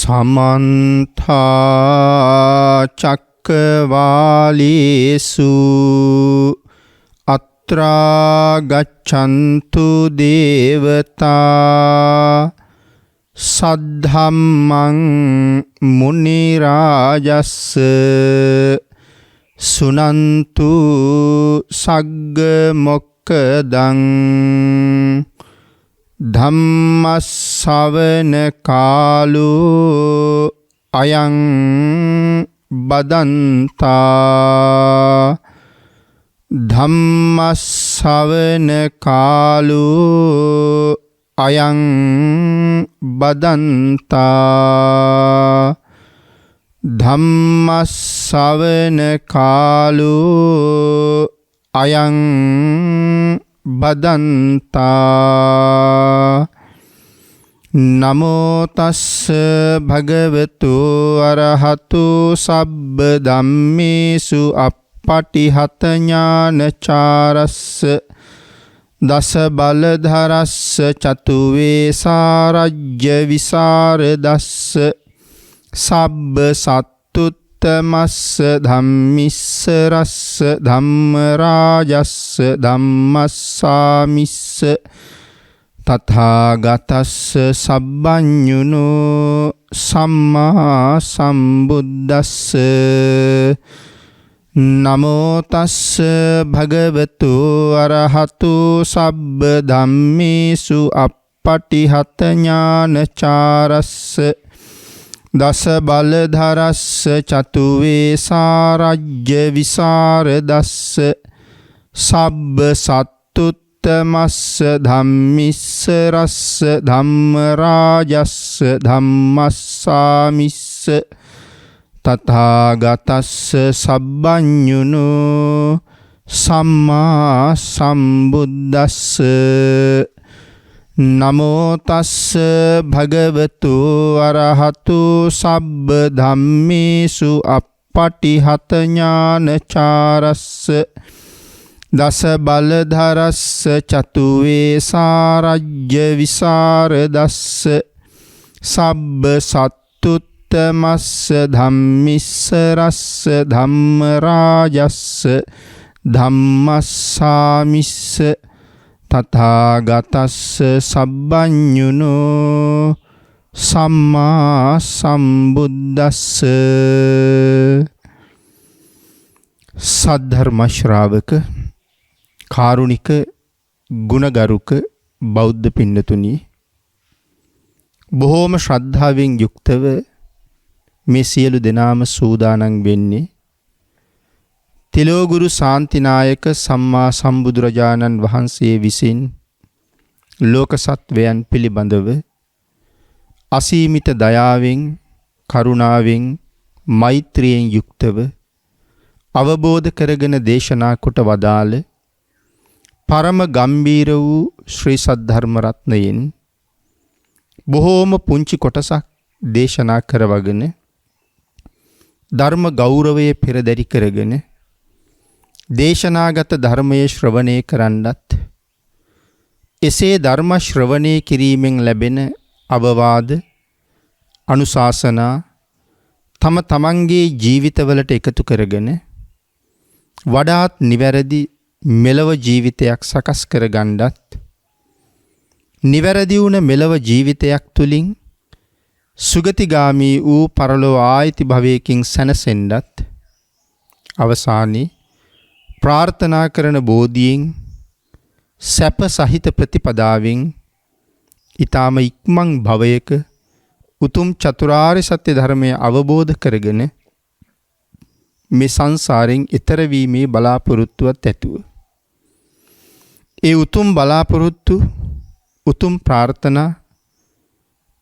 සමන්තා චක්කවාලේසු අත්‍රා ගච්ඡන්තු දේවතා සද්ධම්මං මුනි රාජස්ස සුනන්තු සග්ග මොක්ඛදං ධම්මස්සවන කාලෝ අයං බදන්තා ධම්මස්සවන කාලෝ අයං බදන්තා ධම්මස්සවන කාලෝ අයං බදන්තා නමෝ තස්ස භගවතු අරහතු සබ්බ ධම්මේසු අප්පටිහත ඥානචාරස්ස දස බලධරස්ස චතු වේසාරජ්‍ය විසරදස්ස සබ්බ සත්තුත්තමස්ස ධම්මිස්ස රස්ස ධම්ම රාජස්ස ධම්මස්සාමිස්ස තථාගතස්ස සබ්බඤුනෝ සම්මා සම්බුද්දස්ස නමෝ තස්ස භගවතු අරහතු සබ්බ ධම්මේසු අප්පටිහත ඥානචාරස්ස දස බලධරස්ස චතු වේසාරජ්‍ය විසරදස්ස සබ්බ සත්තුත්තමස්ස ධම්මිස්ස රස්ස ධම්ම රාජස්ස ධම්මස්සාමිස්ස තථාගතස්ස සබ්බඤුනෝ සම්මා සම්බුද්දස්ස නමෝ තස්ස භගවතු අරහතු සබ්බ ධම්මේසු අප්පටිහත ඥානචාරස්ස දස බලධරස්ස චතු වේසාරජ්‍ය විසරදස්ස සබ්බ සත්තුත්තමස්ස ධම්මිස්ස රස්ස ධම්ම රාජස්ස ධම්මස්සාමිස්ස තථාගතස්ස සබ්බඤුනෝ සම්මා සම්බුද්දස්ස සද්ධර්ම ශ්‍රාවක කාරුණික ගුණගරුක බෞද්ධ පින්නතුනි බොහෝම ශ්‍රද්ධාවෙන් යුක්තව මේ සියලු දෙනාම සූදානම් වෙන්නේ තිලෝගුරු ශාන්තිනායක සම්මා සම්බුදුරජාණන් වහන්සේ විසින් ලෝක සත්වයන් පිළිබඳව අසීමිත දයාවෙන් කරුණාවෙන් මෛත්‍රියෙන් යුක්තව අවබෝධ කරගෙන දේශනා කොට වදාළ පරම ගම්බීර වූ ශ්‍රී සද්ධර්ම රත්නයෙන් බොහෝම පුංචි කොටසක් දේශනා කරවගෙන ධර්ම ගෞරවය පෙරදරි කරගෙන දේශනාගත ධර්මයේ ශ්‍රවණය කරන්නත් එසේ ධර්ම ශ්‍රවණය කිරීමෙන් ලැබෙන අවවාද අනුශාසනා තම තමන්ගේ ජීවිතවලට එකතු කරගෙන වඩාත් නිවැරදි මෙලව ජීවිතයක් සකස් කරගන්නත් නිවැරදි වුණ මෙලව ජීවිතයක් තුලින් සුගතිගාමී වූ පරලොව ආයිති භවයකින් සැනසෙන්නත් අවසානයේ ප්‍රාර්ථනා කරන බෝධියෙන් සැප සහිත ප්‍රතිපදාවෙන් ඊටාම ඉක්මන් භවයක උතුම් චතුරාර්ය සත්‍ය ධර්මය අවබෝධ කරගෙන මේ සංසාරයෙන් එතර වීමේ බලාපොරොත්තුවත් ඇතුව ඒ උතුම් බලාපොරොත්තු උතුම් ප්‍රාර්ථනා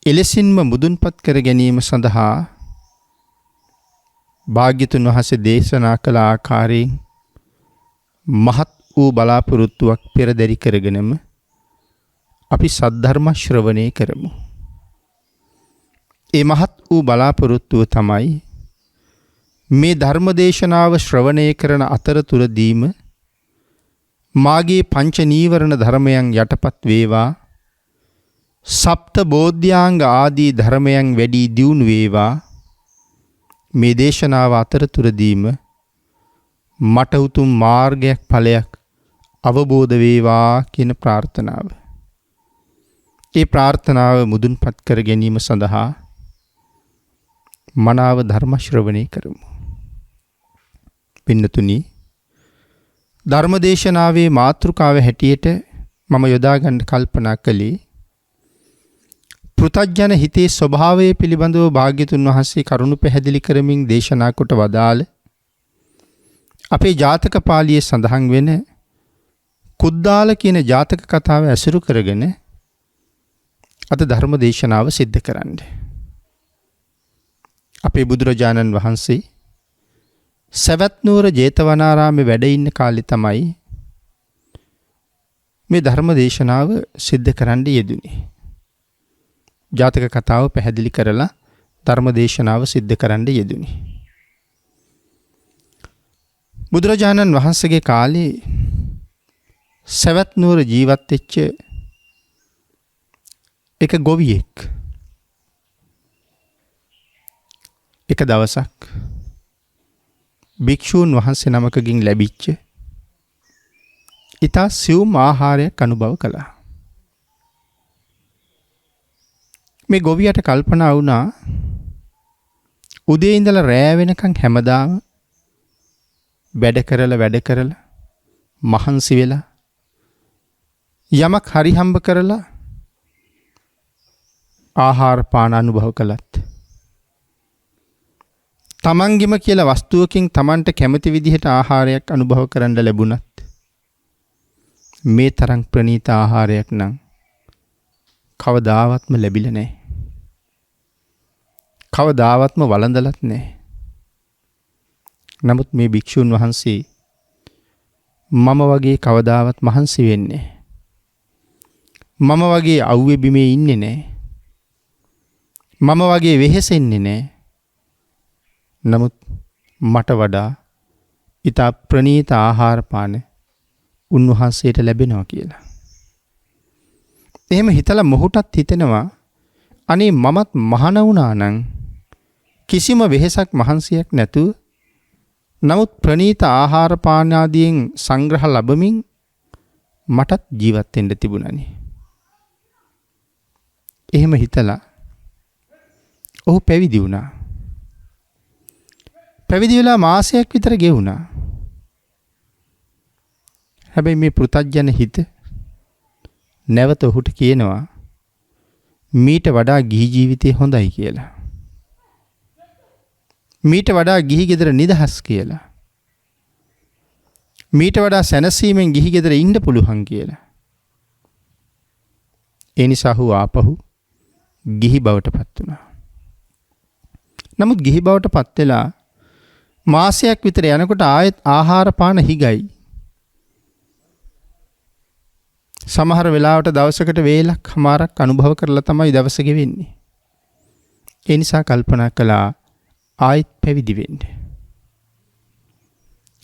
එලෙසින්ම මුදුන්පත් කර ගැනීම සඳහා භාග්‍යතුන් වහන්සේ දේශනා කළ ආකාරයෙන් මහත් වූ බලාපොරොත්තුවක් පෙරදරි කරගෙනම අපි සද්ධර්ම ශ්‍රවණය කරමු. ඒ මහත් වූ බලාපොරොත්තුව තමයි මේ ධර්ම දේශනාව ශ්‍රවණය කරන අතරතුරදීම මාගේ පංච නීවරණ ධර්මයන් යටපත් වේවා, සප්ත බෝධ්‍යාංග ආදී ධර්මයන් වැඩි දියුණු වේවා. මේ දේශනාව අතරතුරදීම මට උතුම් මාර්ගයක් ඵලයක් අවබෝධ වේවා කියන ප්‍රාර්ථනාව. ඒ ප්‍රාර්ථනාව මුදුන්පත් කර ගැනීම සඳහා මනාව ධර්ම ශ්‍රවණය කරමු. පින්නතුනි, ධර්මදේශනාවේ මාතෘකාව හැටියට මම යොදා ගන්න කල්පනා කළේ පෘථග්ජන හිතේ ස්වභාවය පිළිබඳව භාග්‍යතුන් වහන්සේ කරුණු පැහැදිලි කරමින් දේශනා කොට වදාළ අපේ ජාතක පාළියේ සඳහන් වෙන කුද්දාල කියන ජාතක කතාව ඇසුරු කරගෙන අද ධර්ම දේශනාව සිද්ධ කරන්න. අපේ බුදුරජාණන් වහන්සේ සවැත් නුවර ජේතවනාරාමේ වැඩ ඉන්න කාලේ තමයි මේ ධර්ම දේශනාව සිද්ධ කරන්න යෙදුනේ. ජාතක කතාව පැහැදිලි කරලා ධර්ම දේශනාව සිද්ධ කරන්න යෙදුනේ. බුදුරජාණන් වහන්සේගේ කාලේ සවැත් නුවර ජීවත් වෙච්ච එක ගොවියෙක් එක දවසක් භික්ෂූන් වහන්සේ නමකගෙන් ලැබිච්ච ඊට සියුම් ආහාරයක් අනුභව කළා. මේ ගොවියට කල්පනා වුණා උදේ ඉඳලා රෑ වෙනකන් හැමදාම වැඩ කරලා මහන්සි වෙලා යමක් හරි හම්බ කරලා ආහාර පාන අනුභව කළත් තමන්ගෙම කියලා වස්තුවකින් තමන්ට කැමති විදිහට ආහාරයක් අනුභව කරන්න ලැබුණත් මේ තරම් ප්‍රණීත ආහාරයක් නම් කවදාවත්ම ලැබිලා නැහැ. කවදාවත්ම වළඳලත් නැහැ. නමුත් මේ භික්ෂුන් වහන්සේ මම වගේ කවදාවත් මහන්සි වෙන්නේ මම වගේ අවුවේ බිමේ ඉන්නේ නැහැ. මම වගේ වෙහෙසෙන්නේ නැහැ. නමුත් මට වඩා ඊට ප්‍රණීත ආහාර පාන උන්වහන්සේට ලැබෙනවා කියලා. එහෙම හිතලා මොහුටත් හිතෙනවා අනේ මමත් මහාන වුණා නම් කිසිම වෙහෙසක් මහන්සියක් නැතුව නමුත් ප්‍රණීත ආහාර පාන ආදියෙන් සංග්‍රහ ලැබමින් මටත් ජීවත් වෙන්න තිබුණානේ. එහෙම හිතලා ඔහු පැවිදි වුණා. පැවිදි වෙලා මාසයක් විතර ගෙවුණා. හැබැයි මේ පෘථග්ජන හිත නැවත ඔහුට කියනවා මීට වඩා ගිහි ජීවිතේ හොඳයි කියලා. මීට වඩා ගිහි ගෙදර නිදහස් කියලා. මීට වඩා සැනසීමෙන් ගිහි ගෙදර ඉන්න පුළුවන් කියලා. ඒ නිසා ඔහු ආපහු ගිහි බවට පත් වුණා. නමුත් ගිහි බවට පත් වෙලා මාසයක් විතර යනකොට ආයෙත් ආහාර පාන හිගයි. සමහර වෙලාවට දවසකට වේලක් හමාරක් අනුභව කරලා තමයි දවස ගෙවෙන්නේ. ඒ නිසා කල්පනා කළා ආයෙත් පැවිදි වෙන්න.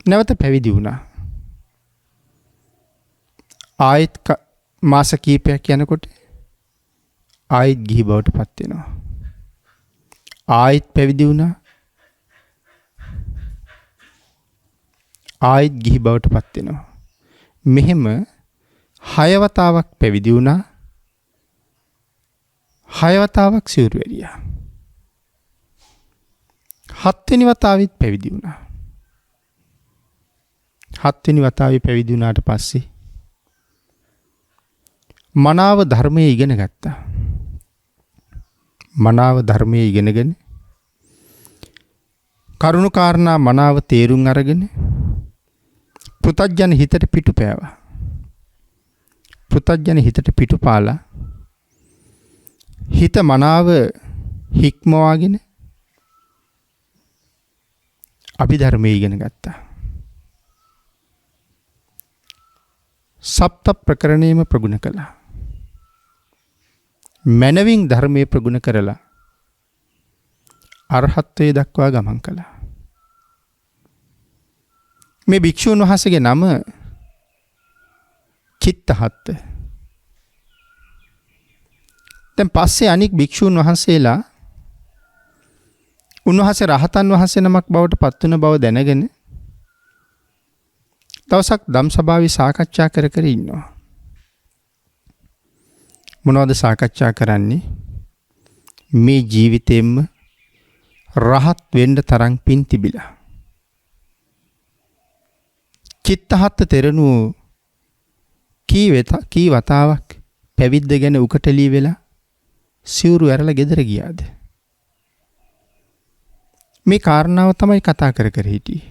නැවත පැවිදි වුණා. ආයෙත් මාස කීපයක් යනකොට ආයෙත් ගිහි බවට පත් වෙනවා. ආයෙත් පැවිදි වුණා. ආයෙත් ගිහි බවට පත් වෙනවා. මෙහෙම 6 වතාවක් පැවිදි වුණා. 6 වතාවක් සිවුරු වැරියා. 7 වෙනි වතාවෙත් පැවිදි වුණා. 7 වෙනි වතාවේ පැවිදි වුණාට පස්සේ මනාව ධර්මයේ ඉගෙන ගත්තා. මනාව ධර්මයේ ඉගෙනගෙන කරුණු කාරණා මනාව තේරුම් අරගෙන පෘථග්ජන හිතට පිටු පෑවා. පෘථග්ජන හිතට පිටු පාලා හිත මනාව හික්මවාගෙන අභිධර්මයේ ඉගෙන ගත්තා. සප්ත ප්‍රකරණේම ප්‍රගුණ කළා. මනවින් ධර්මයේ ප්‍රගුණ කරලා අරහත්ත්වයට දක්වා ගමන් කළා. මේ භික්ෂුන් වහන්සේගේ නම චිත්තහත්ත. දැන් පස්සේ අනික් භික්ෂූන් වහන්සේලා උන්වහන්සේ රහතන් වහන්සේ නමක් බවට පත් වුණ බව දැනගෙන දවසක් ධම්සභාවේ සාකච්ඡා කර කර ඉන්නවා. මොනවද සාකච්ඡා කරන්නේ? මේ ජීවිතෙන්න රහත් වෙන්න තරම් පින් තිබිලා. චිත්තහත් තෙරණුව කී වතාවක් පැවිද්ද ගැන උකටලී වෙලා සිවුරු ඇරලා ගෙදර ගියාද? මේ කාරණාව තමයි කතා කර කර හිටියේ.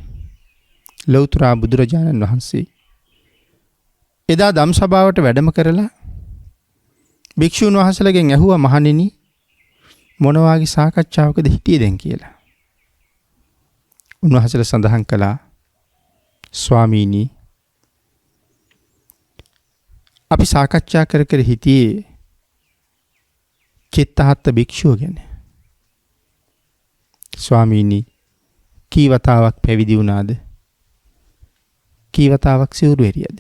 ලෞතර බුදුරජාණන් වහන්සේ එදා ධම්සභාවට වැඩම කරලා භික්ෂුන් වහන්සේලාගෙන් ඇහුවා මහණෙනි මොන වාගේ සාකච්ඡාවකද හිටියේ දැන් කියලා. උන්වහන්සේලා සඳහන් කළා ස්වාමීනි අපි සාකච්ඡා කර කර හිටියේ චිත්තහත් භික්ෂුව ගැන. ස්වාමීනි කී වතාවක් පැවිදි වුණාද? කී වතාවක් සිවුරු එරියද?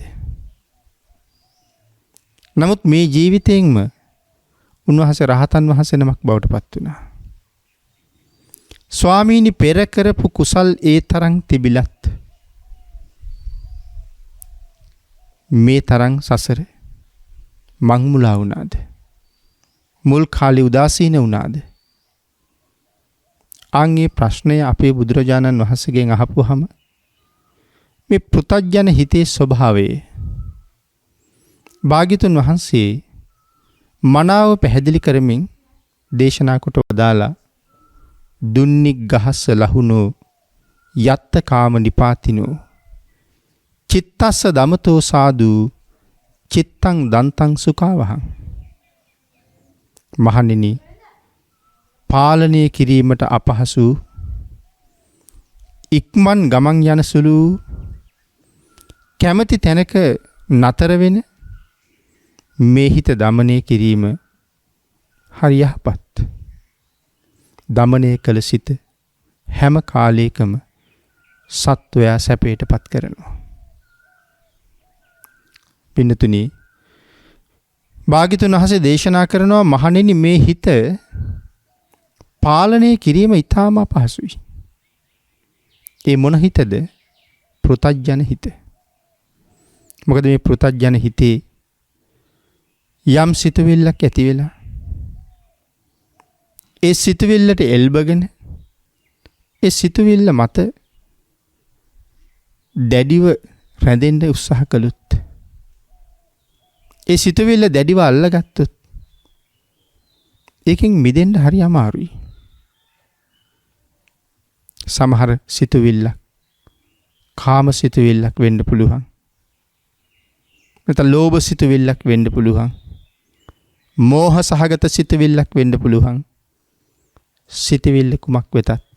නමුත් මේ ජීවිතයෙන්ම උන්වහන්සේ රහතන් වහන්සේ නමක් බවට පත් වුණා. ස්වාමීනි පෙර කරපු කුසල් ඒ තරම් තිබිලත් මේ තරම් සසර මං මුලා වුණාද? මුල් කාලේ උදාසීන වුණාද? ආන්ගේ ප්‍රශ්නය අපේ බුදුරජාණන් වහන්සේගෙන් අහපුවාම මේ පෘථග්ජන හිතේ ස්වභාවය භාග්‍යතුන් වහන්සේ මනාව පැහැදිලි කරමින් දේශනා කොට වදාලා දුන්නික් ගහස්ස ලහුනෝ යත්ත කාම නිපාතිනෝ චිත්තස්ස දමතෝ සාදු චිත්තං දන්තං සුඛාවහං. මහණෙනි පාලනය කිරීමට අපහසු ඉක්මන් ගමන් යන සුළු කැමැති තැනක නතර වෙන මේ හිත දමනය කිරීම හරි යහපත්. දමනය කළ සිත හැම කාලයකම සත්වයා සැපයට පත් කරනවා. පින්නතුනි භාග්‍යතුන් වහන්සේ දේශනා කරනවා මහණෙනි මේ හිත පාලනය කිරීම ඉතාම අපහසුයි. ඒ මොන හිතද? පෘථග්ජන හිත. මොකද මේ පෘථග්ජන හිතේ යම් සිතුවිල්ලක් ඇති වෙලා ඒ සිතුවිල්ලට එල්බගෙන ඒ සිතුවිල්ල මත දැඩිව රැඳෙන්න උත්සාහ කළොත් ඒ සිතුවිල්ල දැඩිව අල්ලගත්තොත් ඒකෙන් මිදෙන්න හරි අමාරුයි. සමහර සිතුවිල්ලක් කාම සිතුවිල්ලක් වෙන්න පුළුවන්. නැත්නම් ලෝභ සිතුවිල්ලක් වෙන්න පුළුවන්. මෝහ සහගත සිතුවිල්ලක් වෙන්න පුළුවන්. සිතුවිල්ල කුමක් වෙතත්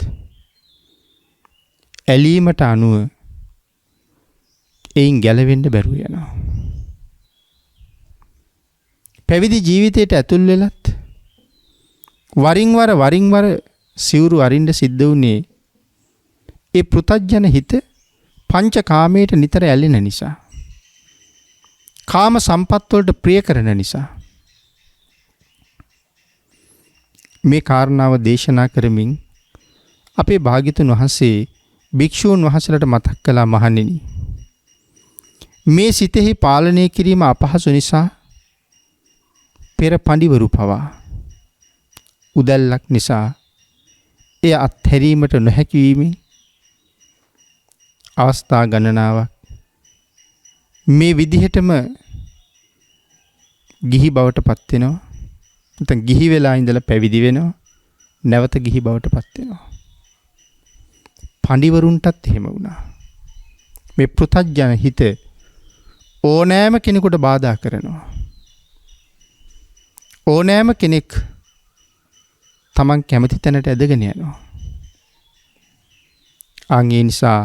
ඇලීමට අනුව එයින් ගැලවෙන්න බැරුව යනවා. පැවිදි ජීවිතයට ඇතුල් වෙලත් වරින් වර සිවුරු අරින්න සිද්ධ වුණේ ඒ පෘථග්ජන හිත පංච කාමයට නිතර ඇලෙන නිසා. කාම සම්පත් වලට ප්‍රිය කරන නිසා. මේ කාරණාව දේශනා කරමින් අපේ භාග්‍යතුන් වහන්සේ භික්ෂූන් වහන්සේලාට මතක් කළා මහණෙනි මේ සිතෙහි පාලනය කිරීම අපහසු නිසා පෙර පඬිවරු පවා උදැල්ලක් නිසා එය අත්හැරීමට නොහැකි වීමෙන් අවස්ථා ගණනාවක් මේ විදිහටම ගිහි බවට පත් වෙනවා. නැත්නම් ගිහි වෙලා ඉඳලා පැවිදි වෙනවා. නැවත ගිහි බවට පත් වෙනවා. පඬිවරුන්ටත් එහෙම වුණා. මේ පෘථග්ජන හිත ඕනෑම කෙනෙකුට බාධා කරනවා. ඕනෑම කෙනෙක් තමන් කැමති තැනට ඇදගෙන යනවා. ඒ නිසා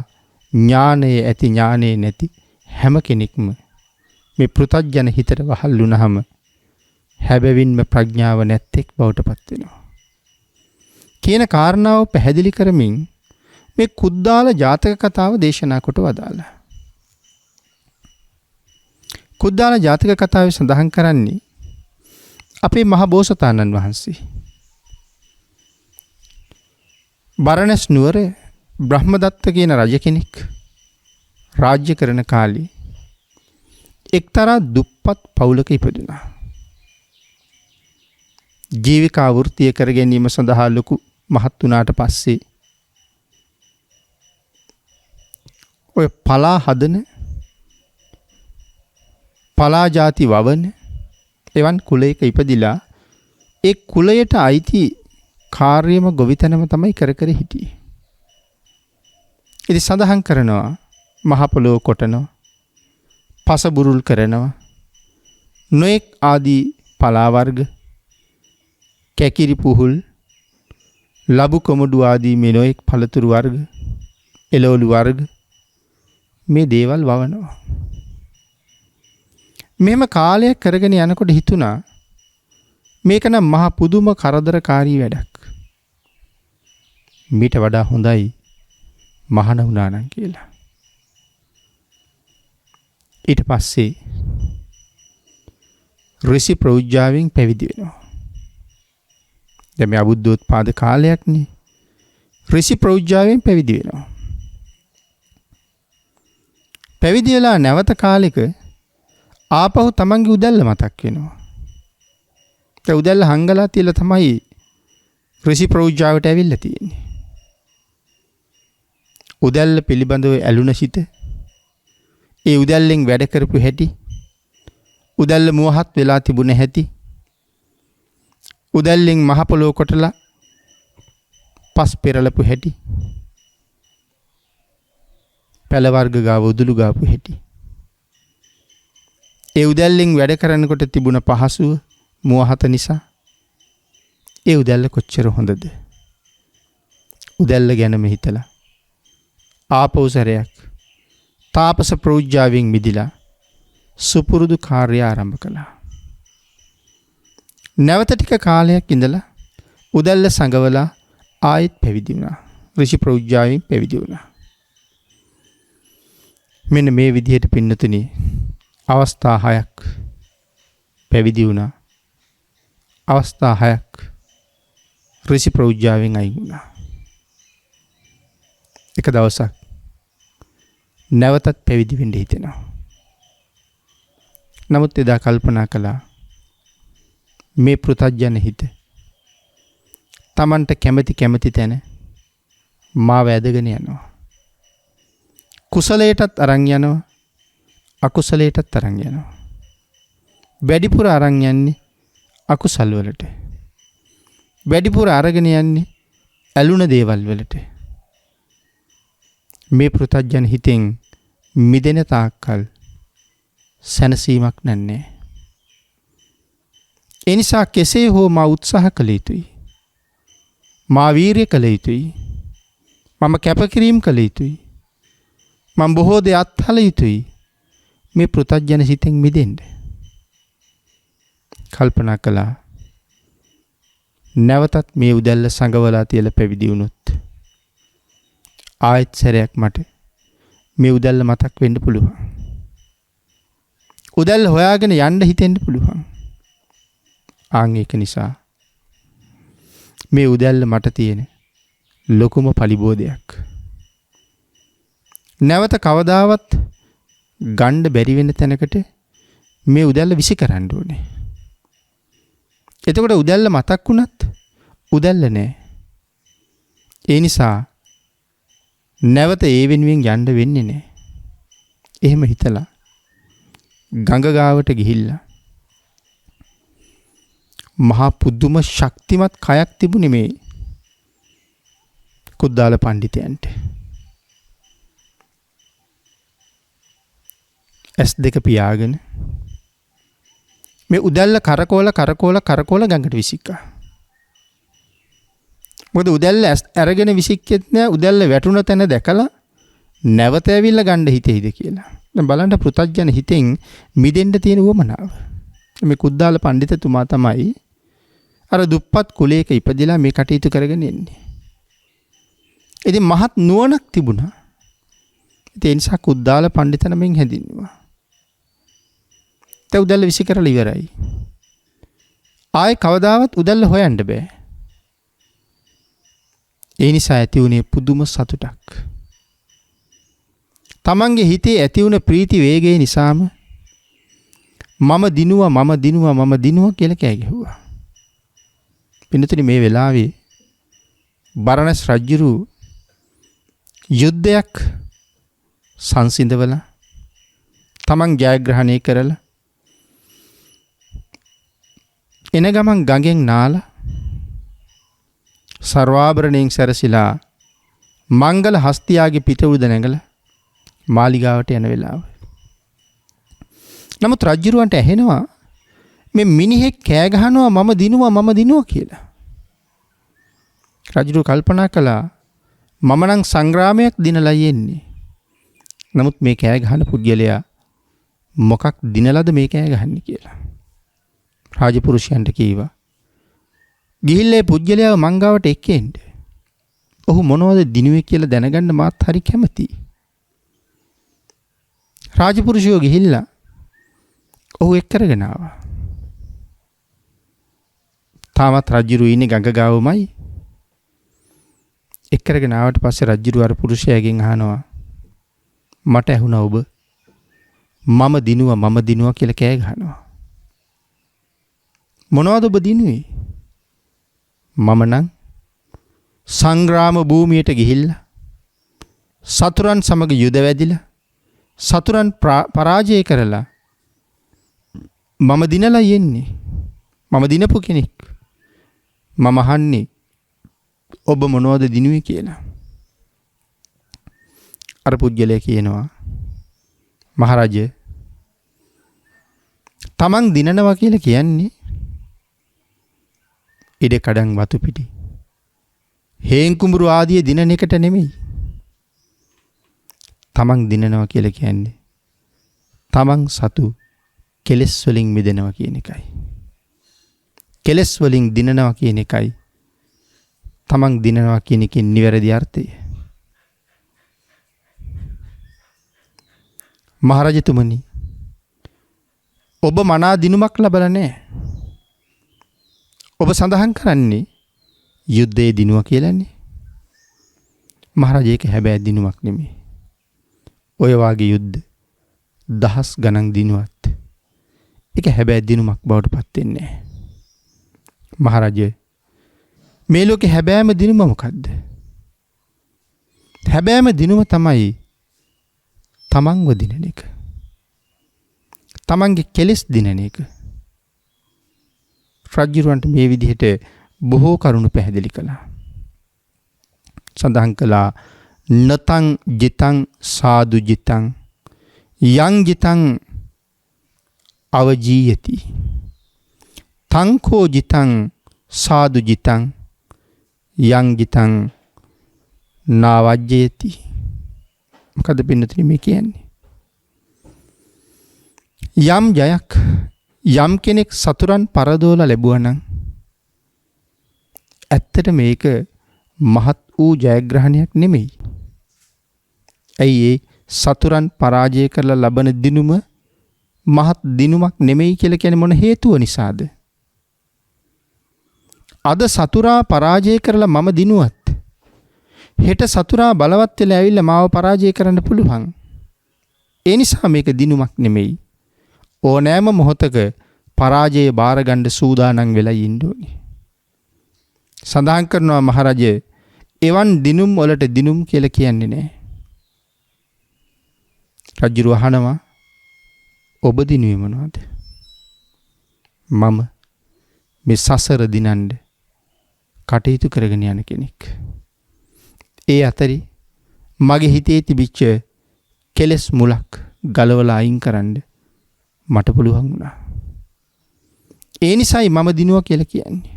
ඥානයේ ඇති ඥානයේ නැති හැම කෙනෙක්ම මේ පෘථග්ජන හිතට වහල් වුණාම හැබැවින්ම ප්‍රඥාව නැත්තේක් බවට පත් වෙනවා. කියන කාරණාව පැහැදිලි කරමින් මේ කුද්දාල ජාතක කතාව දේශනා කොට වදාළා. කුද්දාල ජාතක කතාවේ සඳහන් කරන්නේ අපේ මහ බෝසතාණන් වහන්සේ බරණැස් නුවර බ්‍රහ්මදත්ත කියන රජ කෙනෙක් රාජ්‍ය කරන කාලේ එක්තරා දුප්පත් පවුලක ඉපදුනා. ජීවිකා වෘත්තිය කර ගැනීම සඳහා ලොකු මහත් වුණාට පස්සේ ඔය පලා හදන පලා ಜಾති වවන එවන් කුලයක ඉපදිලා ඒ කුලයට අයිති කාර්යම ගොවිතැනම තමයි කර කර හිටියේ. ඉතින් සඳහන් කරනවා මහ පොළොව කොටනවා, පස බුරුල් කරනවා, නොඑක් ආදී පලා වර්ග, කැකිරි පුහුල්, ලබු කොමඩු ආදී මේ නොඑක් පළතුරු වර්ග, එළවලු වර්ග මේ දේවල් වවනවා. මෙහෙම කාලයක් කරගෙන යනකොට හිතුණා මේක නම් මහා පුදුම කරදරකාරී වැඩක්. මීට වඩා හොඳයි මහාන වුණා නම් කියලා. ඊට පස්සේ ඍෂි ප්‍රෞජ්‍යාවෙන් පැවිදි වෙනවා. දැන් මේ අබුද්ධෝත්පාද කාලයක්නේ. ඍෂි ප්‍රෞජ්‍යාවෙන් පැවිදි වෙනවා. පැවිදි වෙලා නැවත කාලෙක ආපහු තමන්ගේ උදැල්ල මතක් වෙනවා. ඒ උදැල්ල හංගලා තියලා තමයි ඍෂි ප්‍රෞජ්‍යාවට ඇවිල්ලා තියෙන්නේ. උදැල්ල පිළිබඳව ඇලුන සිට ඒ උදැල්ලෙන් වැඩ කරපු හැටි, උදැල්ල මුවහත් වෙලා තිබුණ හැටි, උදැල්ලෙන් මහ පොළොව කොටලා පස් පෙරලපු හැටි, පැල වර්ග ගාව උදුළු ගාපු හැටි, ඒ උදැල්ලෙන් වැඩ කරනකොට තිබුණ පහසුව මුවහත නිසා ඒ උදැල්ල කොච්චර හොඳද? උදැල්ල ගැනම හිතලා ආපහු සැරයක් තාපස ප්‍රෞජ්‍යාවෙන් මිදිලා සුපුරුදු කාර්ය ආරම්භ කළා. නැවත ටික කාලයක් ඉඳලා උදැල්ල සංගවලා ආයෙත් පැවිදි වුණා. ඍෂි ප්‍රෞජ්‍යාවෙන් පැවිදි වුණා. මෙන්න මේ විදිහට පින්නතුනි අවස්ථා 6ක් පැවිදි වුණා. අවස්ථා 6ක් ඍෂි ප්‍රෞජ්‍යාවෙන් අයින් වුණා. එක දවසක් නැවතත් පැවිදි වෙන්න හිතෙනවා. නමුත් එදා කල්පනා කළා මේ පෘථග්ජන හිත Tamanට කැමති තැන මාව ඇදගෙන යනවා. කුසලයටත් අරන් යනවා, අකුසලයටත් අරන් යනවා. වැඩිපුර අරන් යන්නේ අකුසල් වලට. වැඩිපුර අරගෙන යන්නේ ඇලුන දේවල් වලට. මේ පෘථග්ජන හිතෙන් මිදෙන තාක්කල් සැනසීමක් නැන්නේ. ඒ නිසා කෙසේ හෝ මා උත්සාහ කළ යුතුයි. මා වීරිය කළ යුතුයි. මම කැපකිරීම කළ යුතුයි. මම බොහෝ දේ අත්හල යුතුයි. මේ පෘථග්ජන හිතෙන් මිදෙන්න කල්පනා කළා. නැවතත් මේ උදැල්ල සංගවලා තියලා පැවිදි වුණොත් ආයෙත් සැරයක් මට මේ උදැල්ල මතක් වෙන්න පුළුවන්. උදැල්ල හොයාගෙන යන්න හිතෙන්න පුළුවන්. ආන් ඒක නිසා මේ උදැල්ල මට තියෙන ලොකුම පලිබෝධයක්. නැවත කවදාවත් ගණ්ඩ බැරි වෙන තැනකට මේ උදැල්ල විසි කරන්න ඕනේ. එතකොට උදැල්ල මතක් වුණත් උදැල්ල නෑ. ඒ නිසා නැවත ඒ වෙනුවෙන් යන්න වෙන්නේ නෑ. එහෙම හිතලා ගඟ ගාවට ගිහිල්ලා මහා පුදුම ශක්තිමත් කයක් තිබුණේ මේ කුද්දාල පඬිතයන්ට. S2 පියාගෙන මේ උදැල්ල කරකෝල ගඟට විසික්කා. මොකද උදැල්ල අරගෙන විසික්කෙත් නෑ. උදැල්ල වැටුණ තැන දැකලා නැවත ඇවිල්ලා ගන්න හිතෙයිද කියලා. දැන් බලන්න පෘථග්ජන හිතෙන් මිදෙන්න තියෙන උවමනාව. මේ කුද්දාල පඬිතුමා තමයි අර දුප්පත් කුලයක ඉපදිලා මේ කටයුතු කරගෙන ඉන්නේ. ඉතින් මහත් නුවණක් තිබුණා. ඒ නිසා කුද්දාල පඬිත නමින් හැදින්නුවා. උදැල්ල විසි කරලා ඉවරයි. ආයේ කවදාවත් උදැල්ල හොයන්න බෑ. ඒ නිසා ඇති වුණේ පුදුම සතුටක්. තමන්ගේ හිතේ ඇති වුණ ප්‍රීති වේගය නිසාම මම දිනුවා කියලා කෑ ගැහුවා. පින්නතුනි මේ වෙලාවේ බරණැස් රජුරු යුද්ධයක් සංසිඳවලා තමන් ජයග්‍රහණය කරලා එන ගමන් ගඟෙන් නාලා සර්වාභරණයෙන් සැරසිලා මංගල හස්තියාගේ පිට උඩ නැගලා මාලිගාවට යන වෙලාව. නමුත් රජුරවන්ට ඇහෙනවා මේ මිනිහෙක් කෑ ගහනවා මම දිනුවා කියලා. රජුරු කල්පනා කළා මම නම් සංග්‍රාමයක් දිනලා යන්නේ. නමුත් මේ කෑ ගහන පුද්ගලයා මොකක් දිනලාද මේ කෑ ගහන්නේ කියලා. රාජපුරුෂයන්ට කීවා ගිහිල්ලා ඒ පුද්ගලයාව මංගාවට එක්කෙන්න. ඔහු මොනවද දිනුවේ කියලා දැනගන්න මාත් හරි කැමතියි. රාජපුරුෂයෝ ගිහිල්ලා ඔහු එක් කරගෙන ආවා. තාමත් රජුරු ඉන්නේ ගඟ ගාවමයි. එක් කරගෙන ආවට පස්සේ රජුරු අර පුරුෂයාගෙන් අහනවා මට ඇහුණා ඔබ මම දිනුවා කියලා කෑ ගහනවා. මොනවද ඔබ දිනුවේ? මම නම් සංග්‍රාම භූමියට ගිහිල්ලා සතුරන් සමග යුද වැදිලා සතුරන් පරාජය කරලා මම දිනලා යන්නේ. මම දිනපු කෙනෙක්. මම අහන්නේ ඔබ මොනවද දිනුවේ කියලා. අර පුද්ගලයා කියනවා මහරජ තමන් දිනනවා කියලා කියන්නේ ඉඩ කඩන් වතු පිටි හේන් කුඹුරු ආදී දිනන එකට නෙමෙයි. තමන් දිනනවා කියලා කියන්නේ තමන් සතු කෙලෙස් වලින් මිදෙනවා කියන එකයි. කෙලෙස් වලින් දිනනවා කියන එකයි තමන් දිනනවා කියන එකේ නිවැරදි අර්ථය. මහරජතුමනි ඔබ මනා දිනුමක් ලබලා නැහැ. ඔබ සඳහන් කරන්නේ යුද්ධයේ දිනුවා කියලානේ. මහරජා ඒක හැබැයි දිනුමක් නෙමෙයි. ඔය වාගේ යුද්ධ දහස් ගණන් දිනුවත් ඒක හැබැයි දිනුමක් බවට පත් වෙන්නේ නැහැ. මහරජා මේ ලෝකේ හැබෑම දිනුම මොකද්ද? හැබෑම දිනුම තමයි තමන්ව දිනන එක. තමන්ගේ කෙලෙස් දිනන එක. රජුරවන්ට මේ විදිහට බොහෝ කරුණු පැහැදිලි කළා. සඳහන් කළා නතං ජිතං සාදු ජිතං යං ජිතං අවජීයති තංකෝ ජිතං සාදු ජිතං යං ජිතං නාවජ්ජයති. මොකද පින්නතුනි මේ කියන්නේ? යම් ජයක් යම් කෙනෙක් සතුරන් පරදෝලා ලැබුවා නම් ඇත්තට මේක මහත් වූ ජයග්‍රහණයක් නෙමෙයි. ඇයි ඒ සතුරන් පරාජය කරලා ලබන දිනුම මහත් දිනුමක් නෙමෙයි කියලා කියන්නේ මොන හේතුව නිසාද? අද සතුරා පරාජය කරලා මම දිනුවත් හෙට සතුරා බලවත් වෙලා ඇවිල්ලා මාව පරාජය කරන්න පුළුවන්. ඒ නිසා මේක දිනුමක් නෙමෙයි. ඕනෑම මොහොතක පරාජය බාර ගන්න සූදානම් වෙලා ඉන්න ඕනේ. සඳහන් කරනවා මහරජය එවන් දිනුම් වලට දිනුම් කියලා කියන්නේ නැහැ. රජුව අහනවා ඔබ දිනුවේ මොනවද? මම මේ සසර දිනන්න කටයුතු කරගෙන යන කෙනෙක්. ඒ අතරේ මගේ හිතේ තිබිච්ච කෙලෙස් මුලක් ගලවලා අයින් කරන්න මට පුළුවන් වුණා. ඒ නිසායි මම දිනුවා කියලා කියන්නේ.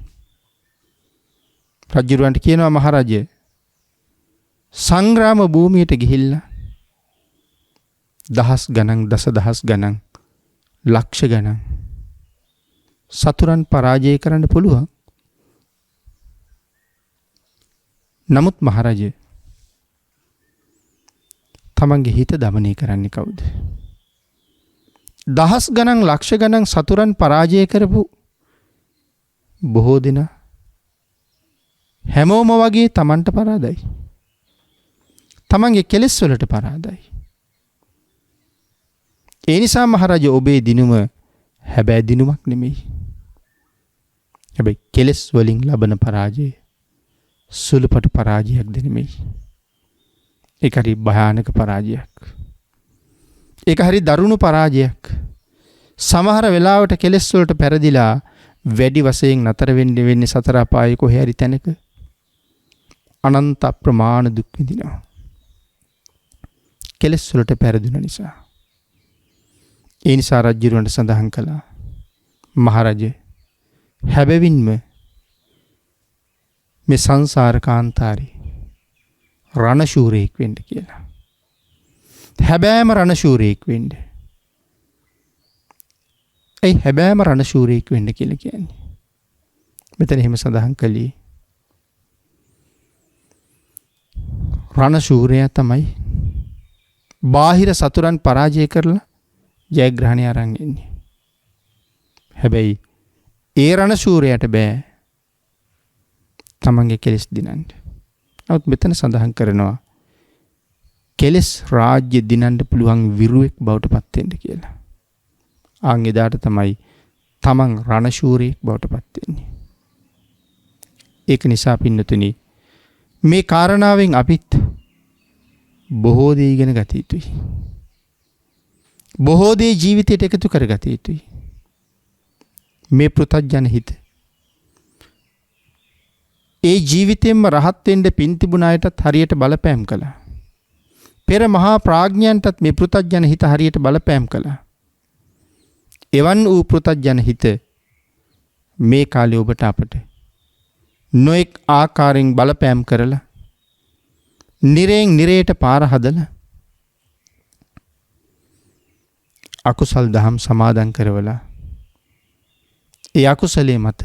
රජුරවන්ට කියනවා මහරජය සංග්‍රාම භූමියට ගිහිල්ලා දහස් ගණන් දසදහස් ගණන් ලක්ෂ ගණන් සතුරන් පරාජය කරන්න පුළුවන්. නමුත් මහරජය තමන්ගේ හිත දමනය කරන්නේ කවුද? දහස් ගණන් ලක්ෂ ගණන් සතුරන් පරාජය කරපු බොහෝ දෙනා හැමෝම වගේ තමන්ට පරාදයි. තමන්ගේ කෙලෙස් වලට පරාදයි. ඒ නිසා මහරජ ඔබේ දිනුම හැබෑ දිනුමක් නෙමෙයි. හැබැයි කෙලෙස් වලින් ලබන පරාජය සුළුපටු පරාජයක් නෙමෙයි. ඒක හරි භයානක පරාජයක්. ඒක හරි දරුණු පරාජයක්. සමහර වෙලාවට කෙලෙස් වලට පෙරදිලා වැඩි වශයෙන් නතර වෙන්නේ සතර අපායේ කොහේ හරි තැනක අනන්ත ප්‍රමාණ දුක් විඳිනවා. කෙලෙස් වලට පෙරදුන නිසා. ඒ නිසා රජුරවන්ට සඳහන් කළා මහරජ හැබැවින්ම මේ සංසාර කාන්තාරේ රණශූරයෙක් වෙන්න කියලා. හැබෑම රණශූරයෙක් වෙන්න. ඒ හැබෑම රණශූරයෙක් වෙන්න කියලා කියන්නේ. මෙතන එහෙම සඳහන් කළේ රණශූරයා තමයි බාහිර සතුරන් පරාජය කරලා ජයග්‍රහණය අරන් එන්නේ. හැබැයි ඒ රණශූරයාට බෑ තමන්ගේ කෙලෙස් දිනන්න. නමුත් මෙතන සඳහන් කරනවා කෙලෙස් රාජ්‍ය දිනන්න පුළුවන් විරුවෙක් බවට පත් වෙන්න කියලා. ආන් එදාට තමයි තමන් රණශූරයෙක් බවට පත් වෙන්නේ. ඒක නිසා පින්නතුනි මේ කාරණාවෙන් අපිත් බොහෝ දේ ඉගෙන ගත යුතුයි. බොහෝ දේ ජීවිතයට එකතු කරගත යුතුයි. මේ පෘථග්ජන හිත ඒ ජීවිතයෙන්ම රහත් වෙන්න පින් තිබුණ අයටත් හරියට බලපෑම් කළා. පෙර මහා ප්‍රඥයන්ටත් මේ පෘථග්ජන හිත හරියට බලපෑම් කළා. එවන් වූ පෘථග්ජන හිත මේ කාලේ ඔබට අපට නොඑක් ආකාරයෙන් බලපෑම් කරලා නිරයෙන් නිරයට පාර හදලා අකුසල් දහම් සමාදන් කරවලා ඒ අකුසලයේ මත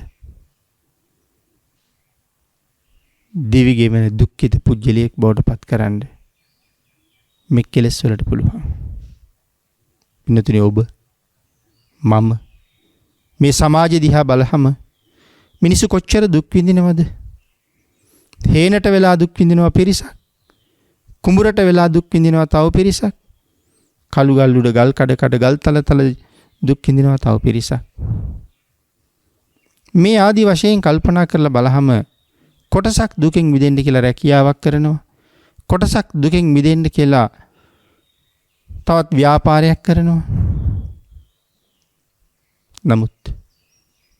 දිවිගෙවන දුක්ඛිත පුජ්‍යලියෙක් බවට පත් කරන්න මේ කෙලෙස් වලට පුළුවන්. පින්නතුනි ඔබ මම මේ සමාජය දිහා බලහම මිනිස්සු කොච්චර දුක් විඳිනවද? හේනට වෙලා දුක් විඳිනවා පිරිසක්. කුඹුරට වෙලා දුක් විඳිනවා තව පිරිසක්. කළු ගල් උඩ ගල් කඩ ගල් තල දුක් විඳිනවා තව පිරිසක්. මේ ආදි වශයෙන් කල්පනා කරලා බලහම කොටසක් දුකෙන් මිදෙන්න කියලා රැකියාවක් කරනවා. කොටසක් දුකෙන් මිදෙන්න කියලා තවත් ව්‍යාපාරයක් කරනවා. නමුත්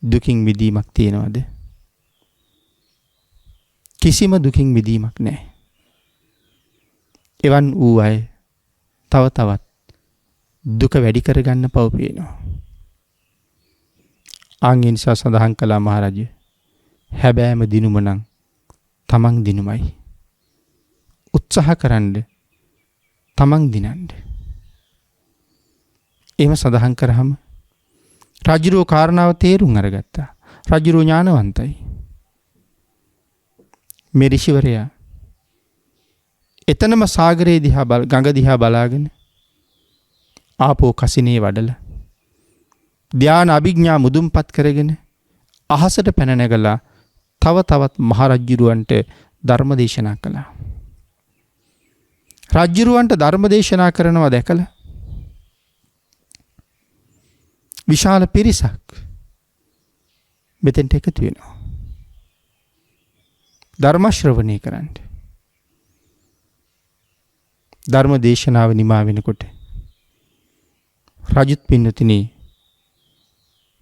දුකින් මිදීමක් තියනවද? කිසිම දුකින් මිදීමක් නැහැ. එවන් වූ අය තව තවත් දුක වැඩි කරගන්න පව පේනවා. ආන් ඒ නිසා සඳහන් කළා මහරජ හැබෑම දිනුම නම් තමන් දිනුමයි. උත්සාහ කරන්න තමන් දිනන්න. එහෙම සඳහන් කරාම රජුරෝ කාරණාව තේරුම් අරගත්තා. රජුරෝ ඥානවන්තයි. මේ ඍෂිවරයා එතනම සාගරයේ දිහා ගඟ දිහා බලාගෙන ආපෝ කසිනේ වඩලා ධ්‍යාන අභිඥා මුදුන්පත් කරගෙන අහසට පැන නැගලා තව තවත් මහරජුරවන්ට ධර්ම දේශනා කළා. රජුරවන්ට ධර්ම දේශනා කරනවා දැකලා විශාල පිරිසක් මෙතෙන්ට එකතු වෙනවා. ධර්ම ශ්‍රවණය කරන්න. ධර්ම දේශනාව නිමා වෙනකොට රජුත් පින්නතුනි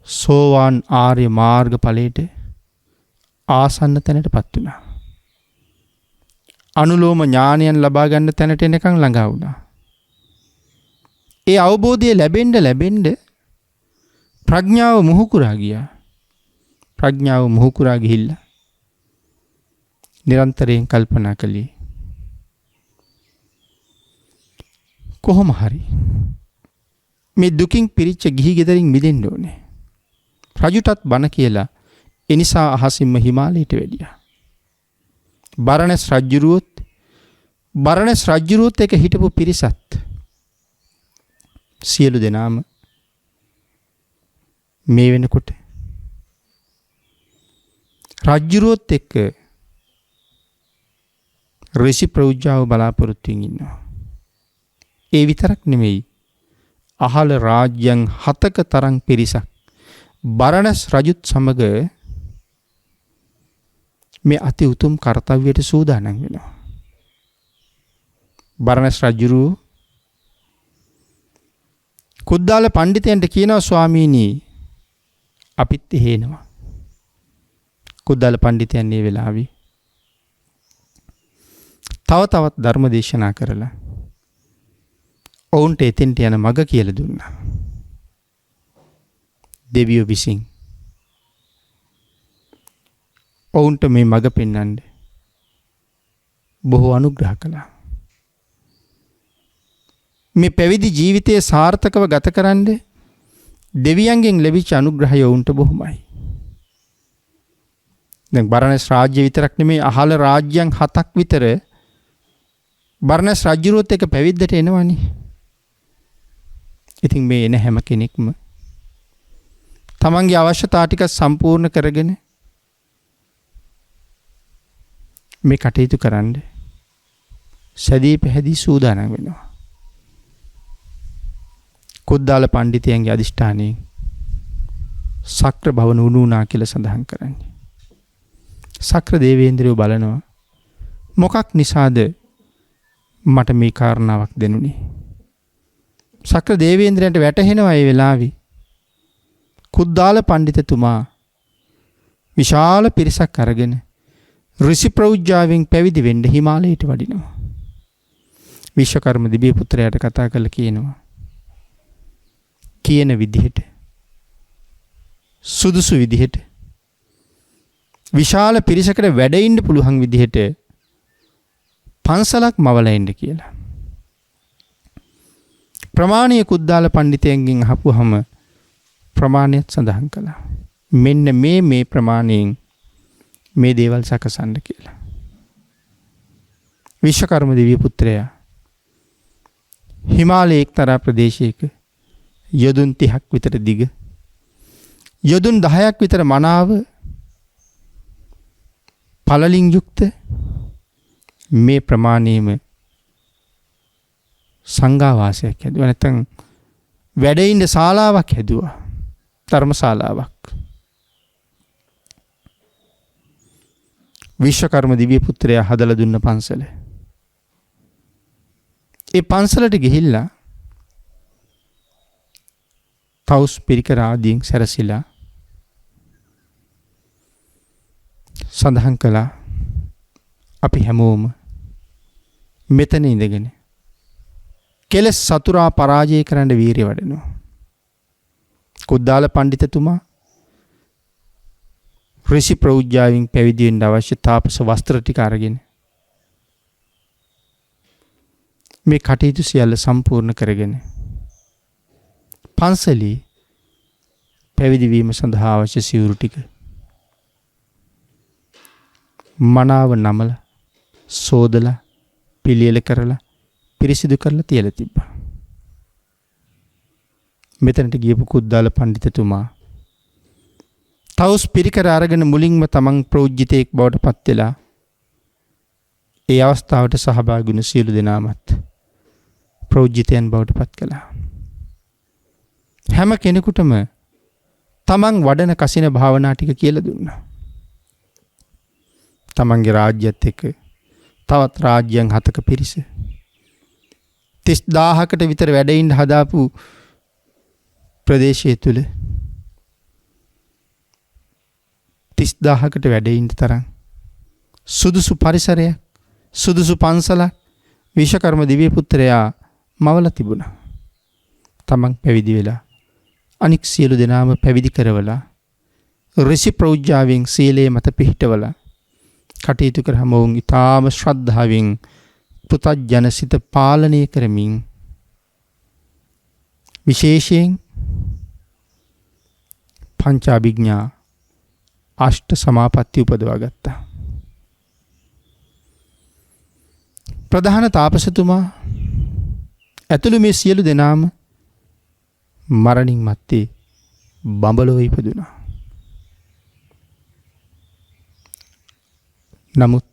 සෝවාන් ආර්ය මාර්ග ඵලයට ආසන්න තැනටපත් වුණා. අනුලෝම ඥානයන් ලබා ගන්න තැනට එනකන් ළඟා වුණා. ඒ අවබෝධය ලැබෙන්න ප්‍රඥාව මුහුකුරා ගියා. ප්‍රඥාව මුහුකුරා ගිහිල්ලා නිරන්තරයෙන් කල්පනා කළේ කොහොම හරි මේ දුකින් පිරිච්ච ගිහි ගෙදරින් මිදෙන්න ඕනේ. රජුටත් බණ කියලා එනිසා අහසින්ම හිමාලයට වැඩියා. බරණැස් රජුරුවොත් එක හිටපු පිරිසත් සියලු දෙනාම මේ වෙනකොට රජ්ජුරුවොත් එක්ක ඍෂි ප්‍රෞජ්ජාව බලාපොරොත්තුෙන් ඉන්නවා. ඒ විතරක් නෙමෙයි. අහල රාජ්‍යයන් 7ක තරම් පිරිසක් බරණස් රජුත් සමග මේ අති උතුම් කාර්යයට සූදානම් වෙනවා. බරණස් රජුරු කුද්දාල පඬිතයන්ට කියනවා ස්වාමීනි අපිත් එහෙනවා. කුද්දාල පඬිතයන් මේ වෙලාවේ තවත් ධර්ම දේශනා කරලා ඔවුන්ට එතෙන්ට යන මඟ කියලා දුන්නා. දෙවියෝ විසින් ඔවුන්ට මේ මඟ පෙන්වන්න බොහෝ අනුග්‍රහ කළා. මේ පැවිදි ජීවිතය සාර්ථකව ගත කරන්න දෙවියන්ගෙන් ලැබිච්ච අනුග්‍රහය ඔවුන්ට බොහොමයි. දැන් බරණස් රාජ්‍ය විතරක් නෙමෙයි අහල රාජ්‍යයන් 7ක් විතර බරණස් රජුරුවත් එක්ක පැවිද්දට එනවනේ. ඉතින් මේ එන හැම කෙනෙක්ම තමන්ගේ අවශ්‍යතා ටික සම්පූර්ණ කරගෙන මේ කටයුතු කරන්න සැදී පැහැදී සූදානම් වෙනවා. කුද්දාල පඬිතයන්ගේ අදිෂ්ඨානයෙන් සක්‍ර භවන උණුනා කියලා සඳහන් කරන්නේ. සක්‍ර දේවේන්ද්‍රයෝ බලනවා මොකක් නිසාද මට මේ කාරණාවක් දෙනුනේ. සක්‍ර දේවේන්ද්‍රයන්ට වැටහෙනවා ඒ වෙලාවේ කුද්දාල පඬිතුමා විශාල පිරිසක් අරගෙන ඍෂි ප්‍රෞජ්ජාවෙන් පැවිදි වෙන්න හිමාලයට වඩිනවා. විශ්වකර්ම දිව්‍ය පුත්‍රයාට කතා කරලා කියනවා කියන විදිහට සුදුසු විදිහට විශාල පිරිසකට වැඩ ඉන්න පුළුවන් විදිහට පන්සලක් මවලා ඉන්න කියලා. ප්‍රමාණීය කුද්දාල පඬිතයන්ගෙන් අහපුවහම ප්‍රමාණයත් සඳහන් කළා. මෙන්න මේ ප්‍රමාණයෙන් මේ දේවල් සකසන්න කියලා. විශ්වකර්ම දිව්‍ය පුත්‍රයා හිමාලයේ එක්තරා ප්‍රදේශයක යොදුන් 30ක් විතර දිග යොදුන් 10ක් විතර මනාව පළලින් යුක්ත මේ ප්‍රමාණයෙම සංඝාවාසයක් හැදුවා. නැත්නම් වැඩ ඉන්න ශාලාවක් හැදුවා. ධර්මශාලාවක්. විශ්වකර්ම දිව්‍ය පුත්‍රයා හදලා දුන්න පන්සල. ඒ පන්සලට ගිහිල්ලා තවුස් පිරිකර ආදීන් සැරසිලා සඳහන් කළා අපි හැමෝම මෙතන ඉඳගෙන කෙලස් සතුරා පරාජය කරන්න වීරිය වඩනවා. කුද්දාල පඬිතුමා ඍෂි ප්‍රෞජ්ජාවෙන් පැවිදි වෙන්න අවශ්‍ය තාපස වස්ත්‍ර ටික අරගෙන මේ කටයුතු සියල්ල සම්පූර්ණ කරගෙන පන්සලේ පැවිදි වීම සඳහා අවශ්‍ය සිවුරු ටික මනාව නමලා සෝදලා පිළියෙල කරලා පිරිසිදු කරලා තියලා තිබ්බා. මෙතනට ගියපු කුද්දාල පඬිතුමා තවුස් පිරිකර අරගෙන මුලින්ම තමන් ප්‍රෞජ්ජිතයෙක් බවට පත් වෙලා ඒ අවස්ථාවට සහභාගී වුණු සියලු දෙනාමත් ප්‍රෞජ්ජිතයන් බවට පත් කළා. හැම කෙනෙකුටම තමන් වඩන කසින භාවනා ටික කියලා දුන්නා. තමන්ගේ රාජ්‍යත් එක්ක තවත් රාජ්‍යයන් 7ක පිරිස 30000කට විතර වැඩ ඉන්න හදාපු ප්‍රදේශය තුල 30000කට වැඩ ඉන්න තරම් සුදුසු පරිසරයක් සුදුසු පන්සලක් විශ්වකර්ම දිව්‍ය පුත්‍රයා මවලා තිබුණා. තමන් පැවිදි වෙලා අනික් සියලු දෙනාම පැවිදි කරවලා ඍෂි ප්‍රෞජ්ජාවෙන් සීලයේ මත පිහිටවලා කටයුතු කරාම වුන් ඊටාම ශ්‍රද්ධාවෙන් පුතජනසිත පාලනය කරමින් විශේෂයෙන් පංච අභිඥා අෂ්ට සමාපatti උපදවා ගත්තා. ප්‍රධාන තාපසතුමා ඇතුළු මේ සියලු දෙනාම මරණින් මත්තේ බඹලොව ඉපදුණා. නමුත්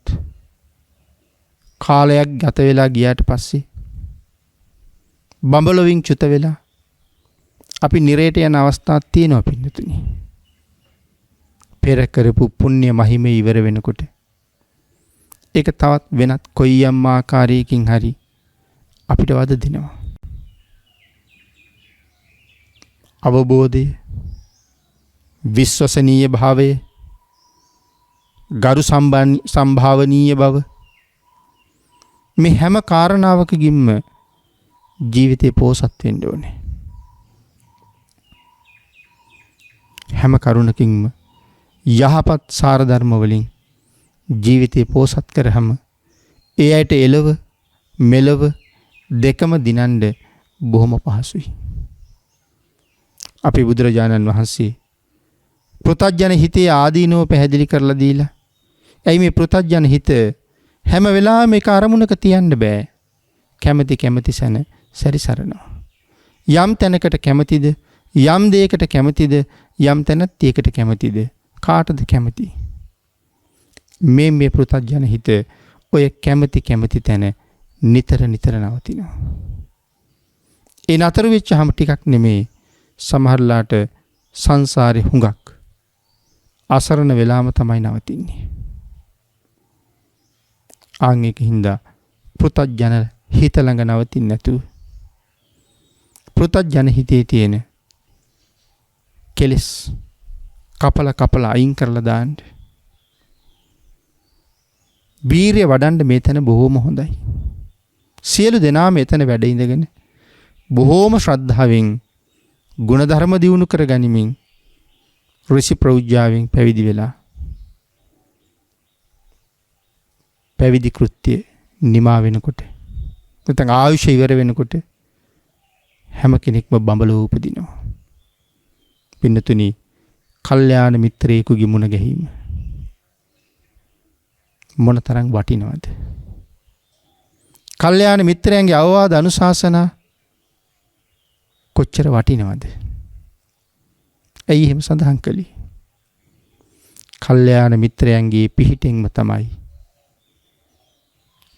කාලයක් ගත වෙලා ගියාට පස්සේ බඹලොවින් චුත වෙලා අපි නිරේට යන අවස්ථාවක් තියෙනවා පින්නතුනි. පෙර කරපු පුණ්‍ය මහිමේ ඉවර වෙනකොට ඒක තවත් වෙනත් කොයියම් ආකාරයකින් හරි අපිට වද දෙනවා. අවබෝධය, විශ්වසනීය භාවය, ගරු සම්භාවනීය බව මේ හැම කාරණාවකගින්ම ජීවිතේ පෝසත් වෙන්න ඕනේ. හැම කරුණකින්ම යහපත් සාර ධර්ම වලින් ජීවිතේ පෝසත් කරාම ඒ ඇයට එළව මෙලව දෙකම දිනන්න බොහොම පහසුයි. අපි බුදුරජාණන් වහන්සේ පෘථග්ජන හිතේ ආදීනව පැහැදිලි කරලා දීලා. ඇයි මේ පෘථග්ජන හිත හැම වෙලාවෙම එක අරමුණක තියන්න බෑ. කැමැති කැමැති සැන සැරිසරනවා. යම් තැනකට කැමැතිද, යම් දෙයකට කැමැතිද, යම් තැනත් ඒකට කැමැතිද, කාටද කැමැති? මේ පෘථග්ජන හිත ඔය කැමැති කැමැති තැන නිතර නිතර නවතිනවා. ඒ නතර වෙච්චාම ටිකක් නෙමේ සමහරලාට සංසාරේ හුඟක් අසරණ වෙලාම තමයි නවතින්නේ. ආන් ඒකින්ද පෘථග්ජන හිත ළඟ නවතින්නේ නැතුව පෘථග්ජන හිතේ තියෙන කෙලෙස් කපලා අයින් කරලා දාන්න. වීරිය වඩන්න මේ තැන බොහොම හොඳයි. සියලු දෙනාම එතන වැඩ ඉඳගෙන බොහොම ශ්‍රද්ධාවෙන් ගුණධර්ම දියුණු කර ගනිමින් ඍෂි ප්‍රෞජ්‍යාවෙන් පැවිදි වෙලා පැවිදි කෘත්‍ය නිමා වෙනකොට නැත්නම් ආයුෂ ඉවර වෙනකොට හැම කෙනෙක්ම බඹලෝ උපදිනවා. පින්නතුනි, කල්යාණ මිත්‍රයෙකුගේ මුණ ගැහිම මොනතරම් වටිනවද? කල්යාණ මිත්‍රයන්ගේ අවවාද අනුශාසනා කොච්චර වටිනවද? ඇයි එහෙම සඳහන් කළේ? කල්යාණ මිත්‍රයන්ගේ පිහිටෙන්ම තමයි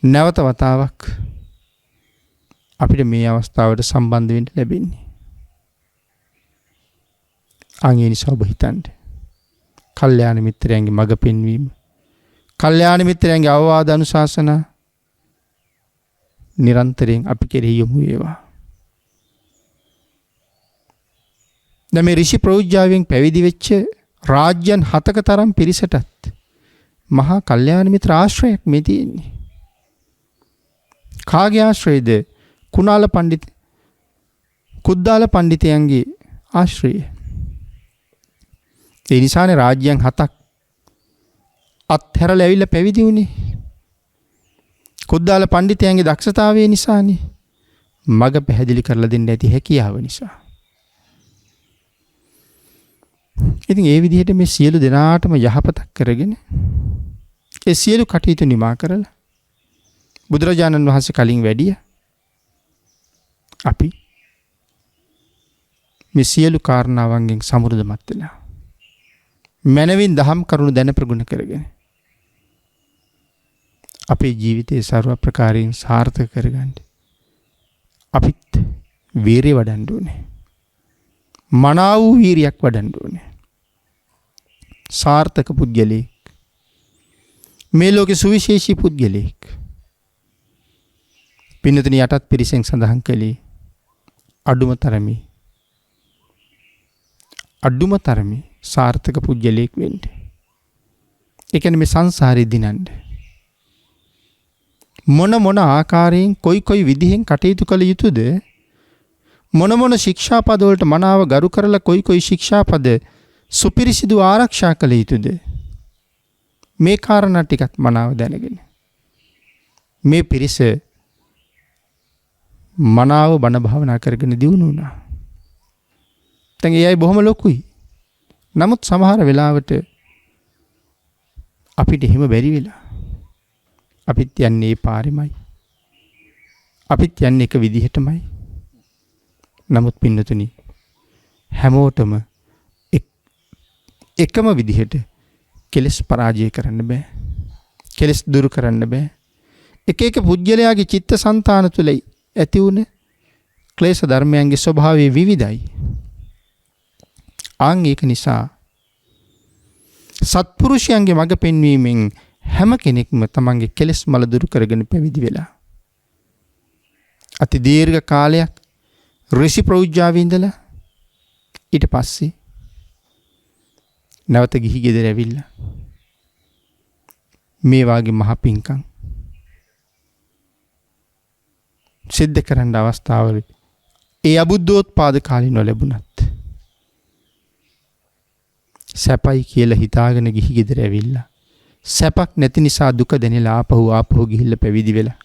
නැවත වතාවක් අපිට මේ අවස්ථාවට සම්බන්ධ වෙන්න ලැබෙන්නේ. අංගේ නිසා ඔබ හිතන්න. කල්යාණ මිත්‍රයන්ගේ මඟ පෙන්වීම, කල්යාණ මිත්‍රයන්ගේ අවවාද අනුශාසනා නිරන්තරයෙන් අපි කෙරෙහි යොමු වේවා. දැන් මේ ඍෂි ප්‍රෞජ්‍යාවෙන් පැවිදි වෙච්ච රාජ්‍යයන් 7ක තරම් පිරිසටත් මහා කල්යාණ මිත්‍ර ආශ්‍රයයක් මේ තියෙන්නේ. කාගේ ආශ්‍රයද? කුද්දාල පඬිතයන්ගේ ආශ්‍රය. ඒ නිසානේ රාජ්‍යයන් 7ක් අත්හැරලා ඇවිල්ලා පැවිදි වුණේ. කුද්දාල පඬිතයන්ගේ දක්ෂතාවය නිසානේ. මග පැහැදිලි කරලා දෙන්න ඇති හැකියාව නිසා. ඉතින් ඒ විදිහට මේ සියලු දෙනාටම යහපතක් කරගෙන ඒ සියලු කටයුතු නිමා කරලා බුදුරජාණන් වහන්සේ කලින් වැඩිය අපි මේ සියලු කාරණාවන්ගෙන් සමෘද්ධමත් වෙලා මනවින් දහම් කරුණු දැන ප්‍රගුණ කරගෙන අපේ ජීවිතයේ ਸਰව ප්‍රකාරයෙන් සාර්ථක කරගන්න අපිත් වීරිය වඩන්න ඕනේ. මනාව වූ වීරියක් වඩන්න ඕනේ. සාර්ථක පුද්ගලෙක්, මේ ලෝකේ සුවිශේෂී පුද්ගලෙක්. පින්නතුනි, යටත් පිරිසෙන් සඳහන් කළේ අඩුම තරමේ සාර්ථක පුද්ගලෙක් වෙන්න. ඒ කියන්නේ මේ සංසාරේ දිනන්න මොන ආකාරයෙන් කොයි විදිහෙන් කටයුතු කළ යුතුද, මොන ශික්ෂාපද වලට මනාව ගරු කරලා කොයි ශික්ෂාපද සුපිරිසිදු ආරක්ෂා කළ යුතුද, මේ කාරණා ටිකත් මනාව දැනගෙන මේ පිරිස මනාව බණ භාවනා කරගෙන දියුණු වුණා. දැන් ඒ අය බොහොම ලොකුයි. නමුත් සමහර වෙලාවට අපිට එහෙම බැරි වෙලා අපිත් යන්නේ පාරෙමයි. අපිත් යන්නේ එක විදිහටමයි. නමුත් පින්නතුනි, හැමෝටම එකම විදිහට කෙලස් පරාජය කරන්න බෑ. කෙලෙස් දුරු කරන්න බෑ. එක එක පුජ්‍යලයාගේ චිත්තසංතාන තුළ ඇති වුණ ක්ලේශ ධර්මයන්ගේ ස්වභාවය විවිධයි. ආන් ඒක නිසා සත්පුරුෂයන්ගේ මඟ පෙන්වීමෙන් හැම කෙනෙක්ම තමන්ගේ කෙලෙස් මල දුරු කරගෙන පැවිදි වෙලා අති දීර්ඝ කාලයක් ඍෂි ප්‍රෞජ්‍යාවේ ඉඳලා ඊට පස්සේ නැවත ගිහි ගෙදර ඇවිල්ලා මේ වාගේ මහ පිංකම් සිද්ධ කරන්න අවස්ථාවල ඒ අබුද්ධෝත්පාද කාලේ නොලැබුණත් සැපයි කියලා හිතාගෙන ගිහි ගෙදර ඇවිල්ලා සැපක් නැති නිසා දුක දැනෙලා ආපහු ගිහිල්ලා පැවිදි වෙලා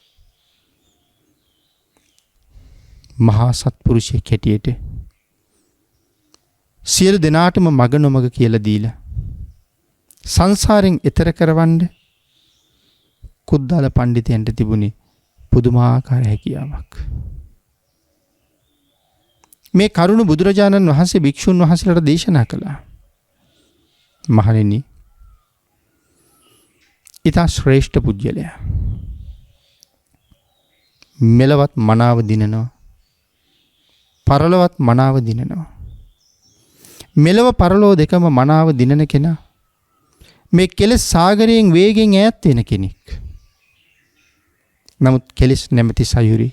මහා සත්පුරුෂයෙක් හැටියට සියලු දෙනාටම මග නොමග කියලා දීලා සංසාරෙන් එතර කරවන්න කුද්දාල පඬිතයන්ට තිබුණේ පුදුමාකාර හැකියාවක්. මේ කරුණ බුදුරජාණන් වහන්සේ භික්ෂුන් වහන්සේලාට දේශනා කළා. මහණෙනි, ඊතා ශ්‍රේෂ්ඨ පුජ්‍යලයා මෙලවත් මනාව දිනනවා, පරලොවත් මනාව දිනනවා. මෙලව පරලෝ දෙකම මනාව දිනන කෙනා මේ කෙලෙස් සාගරයෙන් වේගෙන් ඈත් වෙන කෙනෙක්. නමුත් කෙලෙස් නැමැති සයුරේ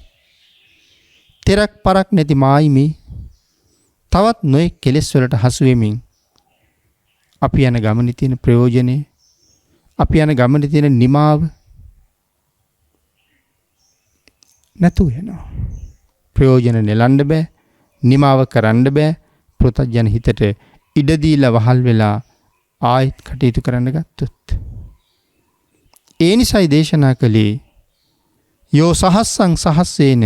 තෙරක් පරක් නැති මායිමේ තවත් නොයෙක් කෙලෙස් වලට හසු වෙමින් අපි යන ගමනේ තියෙන ප්‍රයෝජනේ, අපි යන ගමනේ තියෙන නිමාව නැතු වෙනවා. ප්‍රයෝජන නෙලන්න බෑ, නිමාව කරන්න බෑ. පෘථග්ජන හිතට ඉඩ දීලා වහල් වෙලා ආයෙත් කටයුතු කරන්න ගත්තොත්. ඒ නිසයි දේශනා කළේ යෝ සහස්සං සහස්සේන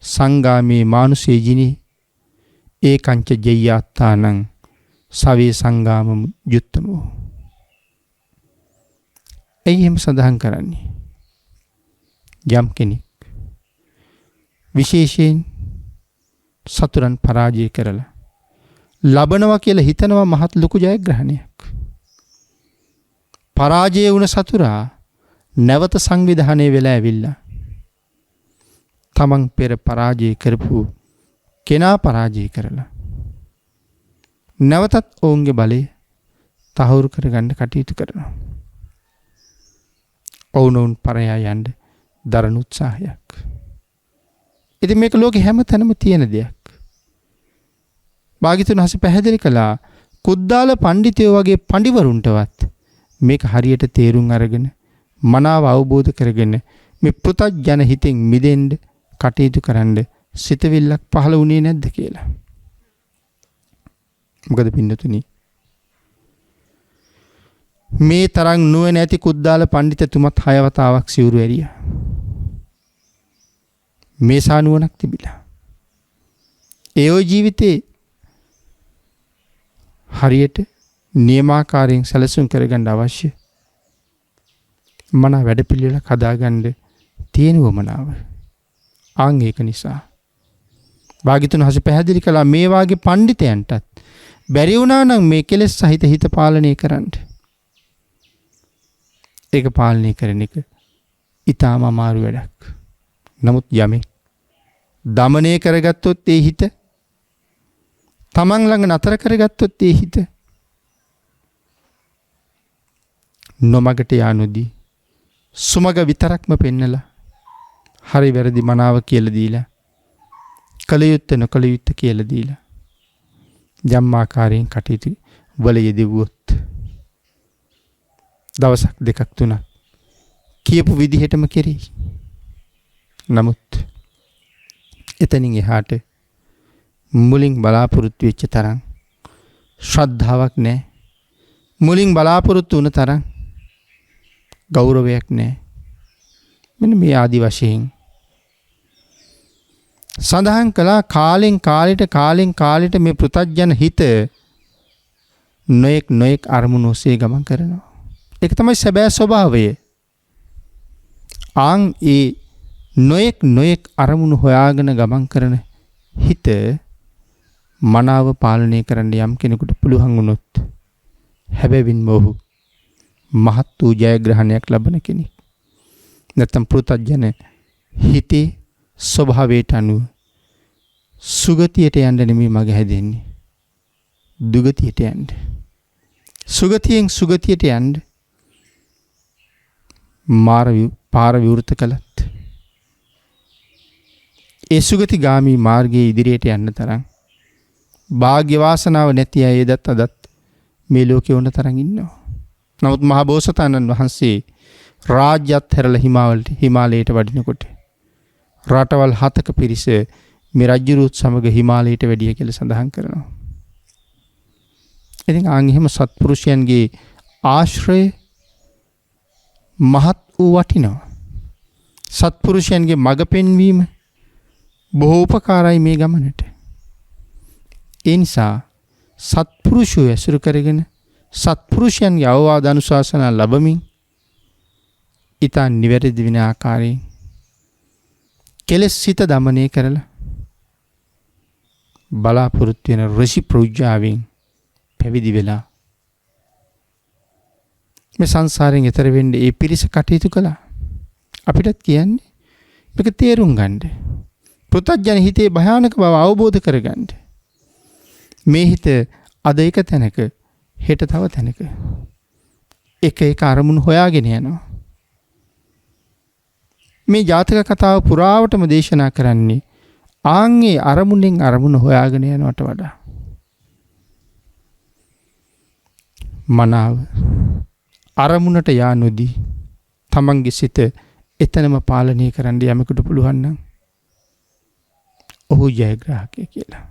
සංගාමේ මානුෂේ ජිනි ඒකංච ජෙය්‍යාත්තානං සවේ සංගාම යුත්තමෝ. එයිම සඳහන් කරන්නේ යම් කෙනෙක් විශේෂයෙන් සතුරන් පරාජය කරලා ලබනවා කියලා හිතනවා මහත් ලොකු ජයග්‍රහණයක්. පරාජය වුණ සතුරා නැවත සංවිධානය වෙලා ඇවිල්ලා තමන් පෙර පරාජය කරපු කෙනා පරාජය කරලා නැවතත් ඔවුන්ගේ බලය තහවුරු කරගන්න කටයුතු කරනවා. ඔවුනොවුන් පරයා යන්න දරන උත්සාහයක්. ඉතින් මේක ලෝකේ හැම තැනම තියෙන දෙයක්. භාග්‍යවතුන් වහන්සේ පැහැදිලි කළා කුද්දාල පඬිතුයෝ වගේ පඬිවරුන්ටවත් මේක හරියට තේරුම් අරගෙන මනාව අවබෝධ කරගෙන මේ පෘථග්ජන හිතෙන් මිදෙන්න කටයුතු කරන්න සිතවිල්ලක් පහළ වුණේ නැද්ද කියලා. මොකද පින්නතුනි, මේ තරම් නුවණ ඇති කුද්දාල පඬිතුමත් 6 වතාවක් සිවුරු ඇරියා. මේ සානුවණක් තිබිලා. ඒ ජීවිතේ හරියට නියමාකාරයෙන් සැලසුම් කරගන්න අවශ්‍ය මන වැඩපිළිවෙලක් හදාගන්න තියෙන වමනාව. ආන් ඒක නිසා භාග්‍යවතුන් වහන්සේ පැහැදිලි කළා මේ වාගේ පඬිතයන්ටත් බැරි වුණා නම් මේ කෙලෙස් සහිත හිත පාලනය කරන්න. ඒක පාලනය කරන එක ඊටාම අමාරු වැඩක්. නමුත් යමෙක් දමනය කරගත්තොත් ඒ හිත, තමන් ළඟ නතර කරගත්තොත් ඒ හිත නොමගට යනුදී සුමග විතරක්ම පෙන්නලා හරි වැරදි මනාව කියලා දීලා කල යුත්තේ නොකල යුත්තේ කියලා දීලා ජම්මාකාරයෙන් කටයුතු වල යෙදුවොත් දවසක් දෙකක් තුනක් කියපු විදිහටම කෙරෙයි. නමුත් එතනින් එහාට මුලින් බලාපොරොත්තු වෙච්ච තරම් ශ්‍රද්ධාවක් නැහැ. මුලින් බලාපොරොත්තු වුණ තරම් ගෞරවයක් නැහැ. මෙන්න මේ ආදි වශයෙන් සඳහන් කළා කාලෙන් කාලෙට මේ පෘථග්ජන හිත නොයෙක් අරමුණු ඔස්සේ ගමන් කරනවා. ඒක තමයි සැබෑ ස්වභාවය. ආන් ඒ නොයෙක් අරමුණු හොයාගෙන ගමන් කරන හිත මනාව පාලනය කරන්න යම් කෙනෙකුට පුළුවන් වුණොත් හැබැවින්ම ඔහු මහත් වූ ජයග්‍රහණයක් ලබන කෙනෙක්. නැත්නම් පෘථග්ජන හිතේ ස්වභාවයට අනුව සුගතියට යන්න නෙමෙයි මග හැදෙන්නේ. දුගතියට යන්න. සුගතියෙන් සුගතියට යන්න පාර විවෘත කළත් ඒ සුගතිගාමී මාර්ගයේ ඉදිරියට යන්න තරම් වාග්ය වාසනාව නැති අය එදත් අදත් මේ ලෝකේ වුණ තරම් ඉන්නවා. නමුත් මහා බෝසතාණන් වහන්සේ රාජ්‍යත් හැරලා හිමාලයට වඩිනකොට රටවල් 7ක පිරිස මේ රජුරුත් සමග හිමාලයට වැඩිය කියලා සඳහන් කරනවා. ඉතින් ආන්ගෙම සත්පුරුෂයන්ගේ ආශ්‍රය මහත් වූ වටිනවා. සත්පුරුෂයන්ගේ මඟ පෙන්වීම බොහෝ උපකාරයි මේ ගමනට. ඒ නිසා සත්පුරුෂයෝ ඇසුරු කරගෙන සත්පුරුෂයන්ගේ අවවාද අනුශාසනා ලැබමින් ඊතා නිවැරදි වෙන ආකාරයෙන් කෙලෙස් සිත දමනය කරලා බලාපොරොත්තු වෙන ඍෂි ප්‍රඥාවෙන් පැවිදි වෙලා මේ සංසාරයෙන් එතර වෙන්න ඒ පිරිස කටයුතු කළා. අපිටත් කියන්නේ මේක තේරුම් ගන්න. පෘථග්ජන හිතේ භයානක බව අවබෝධ කරගන්න. මේ හිත අද එක තැනක හෙට තව තැනක එක අරමුණු හොයාගෙන යනවා. මේ ජාතක කතාව පුරාවටම දේශනා කරන්නේ ආන්ගේ අරමුණෙන් අරමුණ හොයාගෙන යනවට වඩා මනාව අරමුණට යා නොදී තමන්ගේ සිත එතනම පාලනය කරන්න යමෙකුට පුළුවන් නම් ඔහු ජයග්‍රාහකයෙක් කියලා.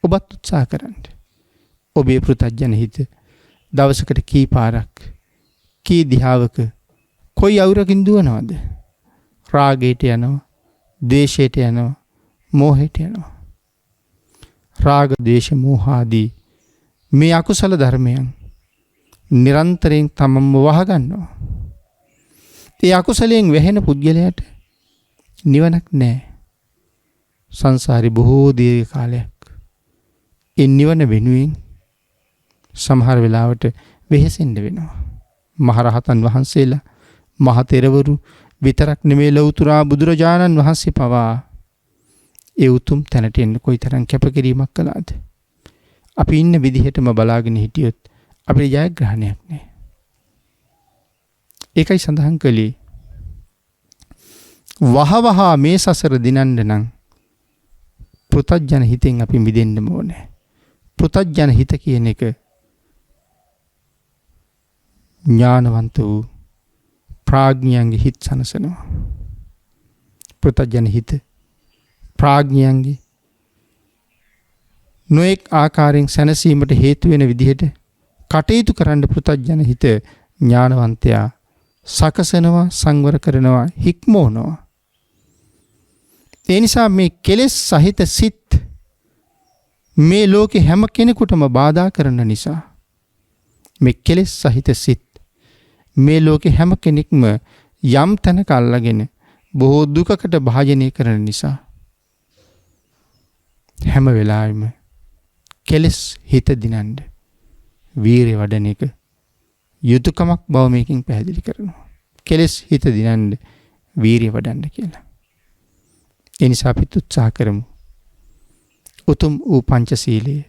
ඔබත් උත්සාහ කරන්න. ඔබේ පෘථග්ජන හිත දවසකට කී පාරක් කී දිහාවක කොයි අවුරකින් දුවනවද? රාගයට යනවා, ද්වේෂයට යනවා, මෝහයට යනවා. රාග, ද්වේෂ, මෝහ ආදී මේ අකුසල ධර්මයන් නිරන්තරයෙන් තමන්ව වහගන්නවා. ඒ අකුසලයෙන් වැහෙන පුද්ගලයාට නිවනක් නැහැ. සංසාරේ බොහෝ දීර්ඝ කාලයක් ඒ නිවන වෙනුවෙන් සමහර වෙලාවට වෙහෙසෙන්න වෙනවා. මහරහතන් වහන්සේලා මහ තෙරවරු විතරක් නෙමෙයි ලෞතුරා බුදුරජාණන් වහන්සේ පවා ඒ උතුම් තැනට එන්න කොයිතරම් කැපකිරීමක් කළාද? අපි ඉන්න විදිහටම බලාගෙන හිටියොත් අපේ ජයග්‍රහණයක් නෑ. ඒකයි සඳහන් කළේ වහවහ මේ සසර දිනන්න නම් පෘථග්ජන හිතෙන් අපි මිදෙන්න ඕනේ. පෘථග්ජන හිත කියන එක ඥානවන්ත වූ ප්‍රඥාන්ගේ හිත සනසනවා. පෘථග්ජන හිත ප්‍රඥාන්ගේ නොඑක් ආකාරයෙන් සැනසීමට හේතු වෙන විදිහට කටයුතු කරන්න පෘථග්ජන හිත ඥානවන්තයා සකසනවා, සංවර කරනවා, හික්මවනවා. ඒ නිසා මේ කෙලෙස් සහිත සිත් මේ ලෝකේ හැම කෙනෙකුටම බාධා කරන නිසා මේ කෙලෙස් සහිත සිත් මේ ලෝකේ හැම කෙනෙක්ම යම් තැනක අල්ලගෙන බොහෝ දුකකට භාජනය කරන නිසා හැම වෙලාවෙම කෙලෙස් හිත දිනන්න වීරිය වඩන එක යුතුයකමක් බව මේකෙන් පැහැදිලි කරනවා. කෙලෙස් හිත දිනන්න වීරිය වඩන්න කියලා. ඒ නිසා අපි උත්සාහ කරමු. උතුම් වූ පංචශීලයේ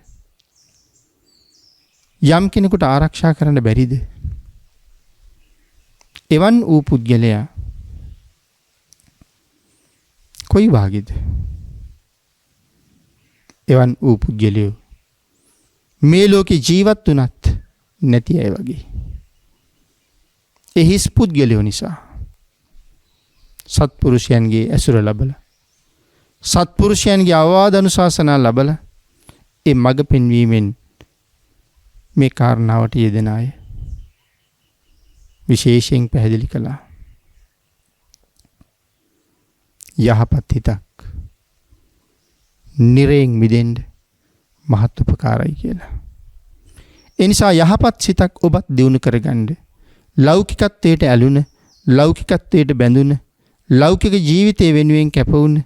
යම් කෙනෙකුට ආරක්ෂා කරන්න බැරිද? එවන් වූ පුද්ගලයා කොයි වාගේද? එවන් වූ පුද්ගලයෝ මේ ලෝකේ ජීවත් වුණත් නැති අය වගේ. ඒ හිස් පුද්ගලයෝ නිසා සත්පුරුෂයන්ගේ ඇසුර ලැබලා සත්පුරුෂයන්ගේ අවවාද අනුශාසනා ලැබලා ඒ මඟ පෙන්වීමෙන් මේ කාරණාවට යෙදෙන අය විශේෂයෙන් පැහැදිලි කළා. යහපත් හිතක් නිරයෙන් මිදෙන්න මහත් උපකාරයි කියලා. ඒ නිසා යහපත් සිතක් ඔබත් දියුණු කරගන්න. ලෞකිකත්වයට ඇලුන, ලෞකිකත්වයට බැඳුන, ලෞකික ජීවිතය වෙනුවෙන් කැපවුන,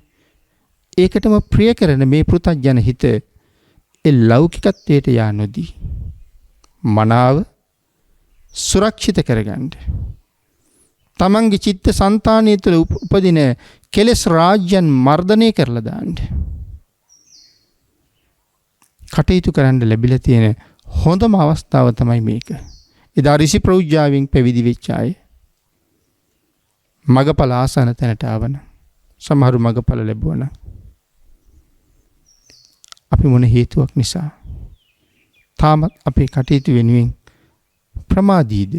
ඒකටම ප්‍රිය කරන මේ පෘථග්ජන හිත ඒ ලෞකිකත්වයට යා නොදී මනාව සුරක්ෂිත කරගන්න. තමන්ගේ චිත්ත සංතානය තුළ උපදින කෙලෙස් රාජ්‍යයන් මර්ධනය කරලා දාන්න. කටයුතු කරන්න ලැබිලා තියෙන හොඳම අවස්ථාව තමයි මේක. එදා ඍෂි ප්‍රෞජ්‍යාවෙන් පැවිදි වෙච්ච අය මගපල ආසන තැනට ආවන. සමහරු මගපල ලැබුවන. අපි මොන හේතුවක් නිසා තාමත් අපේ කටයුතු වෙනුවෙන් ප්‍රමාදීද?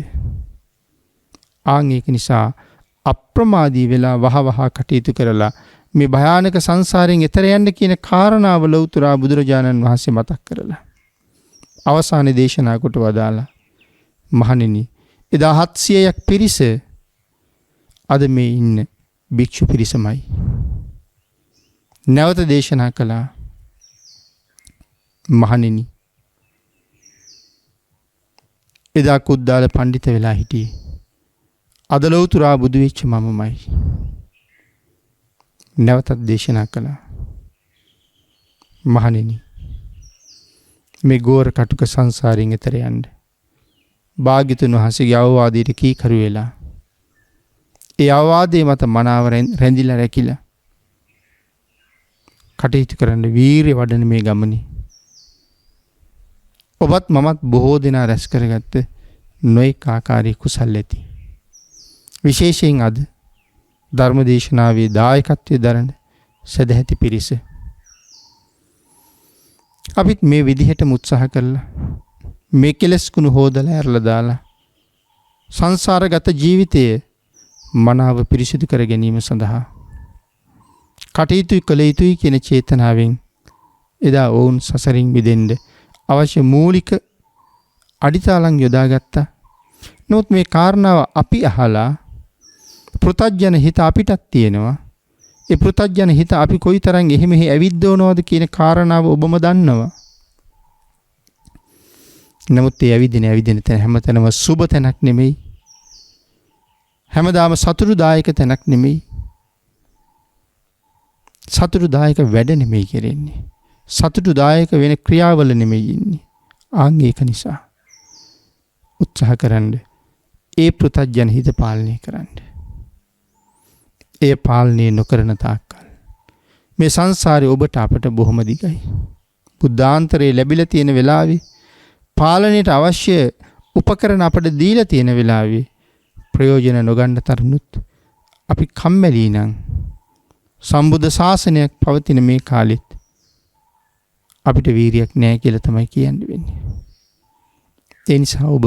ඒක නිසා අප්‍රමාදී වෙලා වහවහ කටයුතු කරලා මේ භයානක සංසාරයෙන් එතර යන්න කියන කාරණාව ලෞතර බුදුරජාණන් වහන්සේ මතක් කරලා අවසානයේ දේශනා කොට වදාලා, මහණෙනි, එදා 700ක් පිරිස අද මේ ඉන්න භික්ෂු පිරිසමයි. නැවත දේශනා කළා, මහණෙනි, එදා කුද්දාල පඬිත වෙලා හිටියේ අද ලෞතර බුදු වෙච්ච මමමයි. නැවතත් දේශනා කළා, මහණෙනි, මේ ගෝර කටුක සංසාරයෙන් එතර යන්න භාග්‍යතුන් වහන්සේගේ අවවාදයට කීකරු වෙලා ඒ අවවාදයේ මත මනාව රැඳිලා රැකිලා කටයුතු කරන්න වීරිය වඩන මේ ගමනේ ඔබත් මමත් බොහෝ දෙනා රැස් කරගත්ත නොයෙක් ආකාරයේ කුසල් ඇති. විශේෂයෙන් අද ධර්මදේශනාවේ දායකත්වයේ දරන සදැහැති පිරිස අපිත් මේ විදිහටම උත්සාහ කළා මේ කෙලස් කුණු හොදලා ඇරලා දාලා සංසාරගත ජීවිතයේ මනාව පිරිසිදු කර ගැනීම සඳහා කටයුතු කළ යුතුයි කියන චේතනාවෙන් එදා ඔවුන් සසරින් මිදෙන්න අවශ්‍ය මූලික අඩිතාලම් යොදාගත්තා. නමුත් මේ කාරණාව අපි අහලා පෘථග්ජන හිත අපිටත් තියෙනවා. ඒ පෘථග්ජන හිත අපි කොයිතරම් එහෙම ඇවිද්දවනවද කියන කාරණාව ඔබම දන්නවා. නමුත් ඒ ඇවිදින තැන හැමතැනම සුබ තැනක් නෙමෙයි. හැමදාම සතුටුදායක තැනක් නෙමෙයි. සතුටුදායක වැඩ නෙමෙයි කරන්නේ. සතුටුදායක වෙන ක්‍රියාවල නෙමෙයි ඉන්නේ. ඒක නිසා උත්සාහ කරන්න ඒ පෘථග්ජන හිත පාලනය කරන්න. ඒ පාලනය නොකරන තාක්කල් මේ සංසාරේ ඔබට අපට බොහොම දිගයි. බුද්ධාන්තරේ ලැබිලා තියෙන වෙලාවේ පාලනයට අවශ්‍ය උපකරණ අපට දීලා තියෙන වෙලාවේ ප්‍රයෝජන නොගන්න තරමුත් අපි කම්මැලි නම් සම්බුද්ධ ශාසනයක් පවතින මේ කාලෙත් අපිට වීරියක් නැහැ කියලා තමයි කියන්න වෙන්නේ. ඒ නිසා ඔබ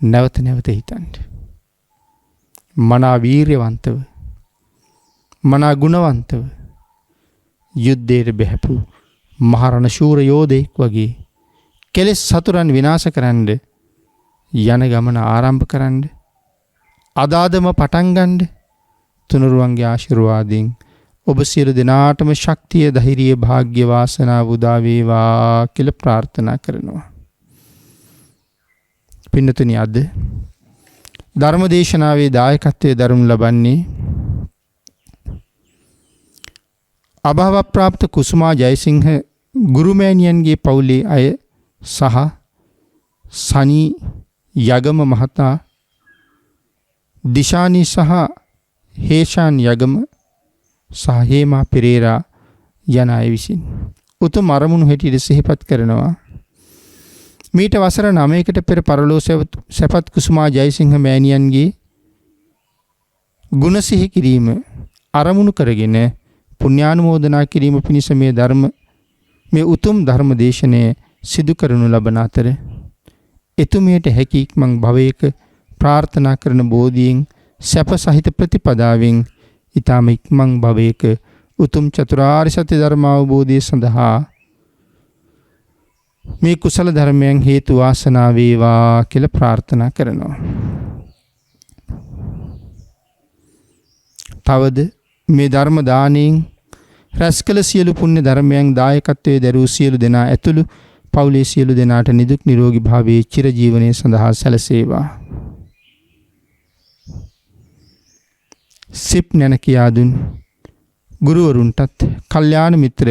නැවත හිතන්න. මනා වීරියවන්තව, මනා ගුණවන්තව යුද්ධයට බැහැපු මහරණ ශූර යෝධයෙක් වගේ කෙලෙස් සතුරන් විනාශ කරන්න යන ගමන ආරම්භ කරන්න. අදාදම පටන් ගන්න. තුනුරුවන්ගේ ආශිර්වාදයෙන් ඔබ සියලු දෙනාටම ශක්තිය, ධෛර්යය, වාග්ය, වාසනාව උදා වේවා කියලා ප්‍රාර්ථනා කරනවා. පින්නතුනි, අද ධර්මදේශනාවේ දායකත්වයේ දරනු ලබන්නේ අභාව ප්‍රාප්ත කුසුමා ජයසිංහ ගුරුමෑණියන්ගේ පවුලේ අය සහ සනී යගම මහතා, දිශානි සහ හේෂාන් යගම සහ හේමා පෙරේරා යන අය විසින් උතුම් අරමුණු හැටියට සිහිපත් කරනවා. මීට වසර 9කට පෙර පරලෝ සැපත් කුසුමා ජයසිංහ මෑණියන්ගේ ගුණ සිහි කිරීම අරමුණු කරගෙන පුණ්‍යානුමෝදනා කිරීම පිණිස මේ උතුම් ධර්ම දේශනය සිදු කරනු ලබන අතර එතුමියට හැකි ඉක්මන් භවයක ප්‍රාර්ථනා කරන බෝධියෙන් සැප සහිත ප්‍රතිපදාවෙන් ඊටම ඉක්මන් භවයක උතුම් චතුරාර්ය සත්‍ය ධර්ම අවබෝධය සඳහා මේ කුසල ධර්මයන් හේතු වාසනා වේවා කියලා ප්‍රාර්ථනා කරනවා. තවද මේ ධර්ම දානයෙන් රැස්කල සියලු පුණ්‍ය ධර්මයන් දායකත්වයේ දරූ සියලු දෙනා ඇතුළු පවුලේ සියලු දෙනාට නිදුක් නිරෝගී භාවයේ චිර ජීවනයේ සඳහා සැලසේවා. සිප් නැන කියා දුන් ගුරුවරුන්ටත්, කල්යාණ මිත්‍ර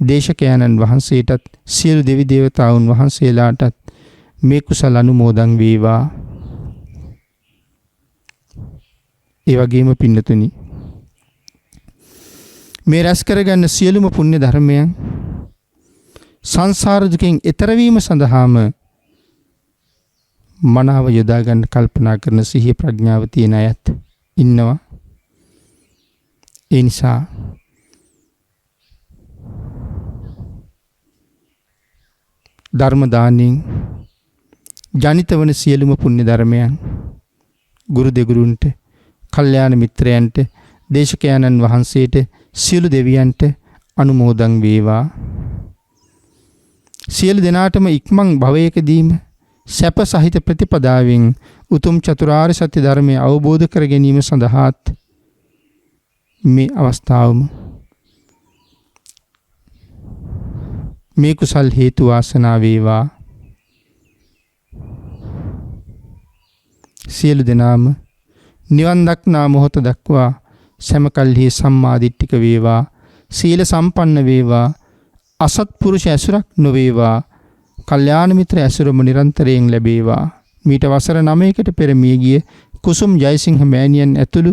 දේශකයන්න් වහන්සේටත්, සියලු දෙවි දේවතාවුන් වහන්සේලාටත් මේ කුසල අනුමෝදන් වේවා. ඒ වගේම පින්නතුනි මේ රැස් කරගන්න සියලුම පුණ්‍ය ධර්මයන් සංසාර දුකෙන් එතර වීම සඳහාම මනාව යොදා ගන්න කල්පනා කරන සිහිය ප්‍රඥාව තියෙන අයත් ඉන්නවා. ඒ නිසා ධර්ම දානෙන් ජනිත වන සියලුම පුණ්‍ය ධර්මයන් ගුරු දෙගුරුන්ට, කල්යාණ මිත්‍රයන්ට, දේශකයන්න් වහන්සේට, සියලු දෙවියන්ට අනුමෝදන් වේවා. සියලු දෙනාටම ඉක්මන් භවයකදීම සැප සහිත ප්‍රතිපදාවෙන් උතුම් චතුරාර්ය සත්‍ය ධර්මය අවබෝධ කර ගැනීම සඳහාත් මේ අවස්ථාවම මේ කුසල් හේතු වාසනා වේවා. සියලු දෙනාම නිවන් දක්නා මොහොත දක්වා සෑමකල්හි සම්මාදිට්ඨික වේවා, සීල සම්පන්න වේවා, අසත්පුරුෂ ඇසුරක් නොවේවා, කල්යාණ මිත්‍ර ඇසුරම නිරන්තරයෙන් ලැබේවා. මීට වසර 9කට පෙර මියගිය කුසුම් ජයසිංහ මෑණියන් ඇතුළු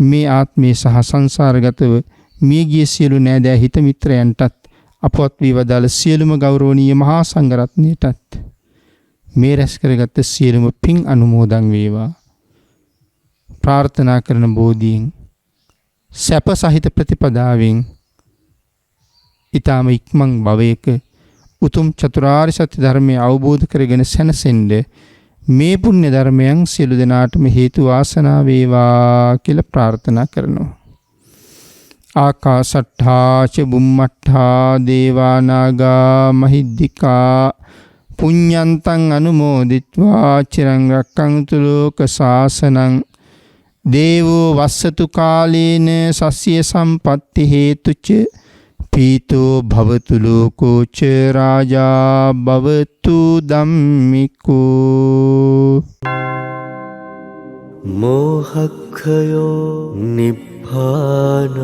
මේ ආත්මේ සහ සංසාරගතව මියගිය සියලු නෑදෑ හිත මිත්‍රයන්ටත් අපවත් වී වදාළ සියලුම ගෞරවනීය මහා සංඝරත්නයටත් මේ රැස් කරගත් සියලුම පින් අනුමෝදන් වේවා. ප්‍රාර්ථනා කරන බෝධීන් සැප සහිත ප්‍රතිපදාවෙන් ඊටම ඉක්මන් භවයක උතුම් චතුරාර්ය සත්‍ය ධර්මය අවබෝධ කරගෙන සැනසෙන්න මේ පුණ්‍ය ධර්මයන් සියලු දෙනාටම හේතු වාසනා වේවා කියලා ප්‍රාර්ථනා කරනවා. ආකාසට්ඨා ච බුම්මට්ඨා දේවා නාග මහිද්దికා පුඤ්ඤන්තං අනුමෝදිත්වා චිරං රක්ඛන්තු ලෝක සාසනං දේවෝ වස්සතු කාලේන සස්්‍ය සම්පත්ති හේතුච පීතෝ භවතු ලෝකෝ ච රාජා භවතු ධම්මිකෝ. මෝහක්ඛයෝ නිබ්බානං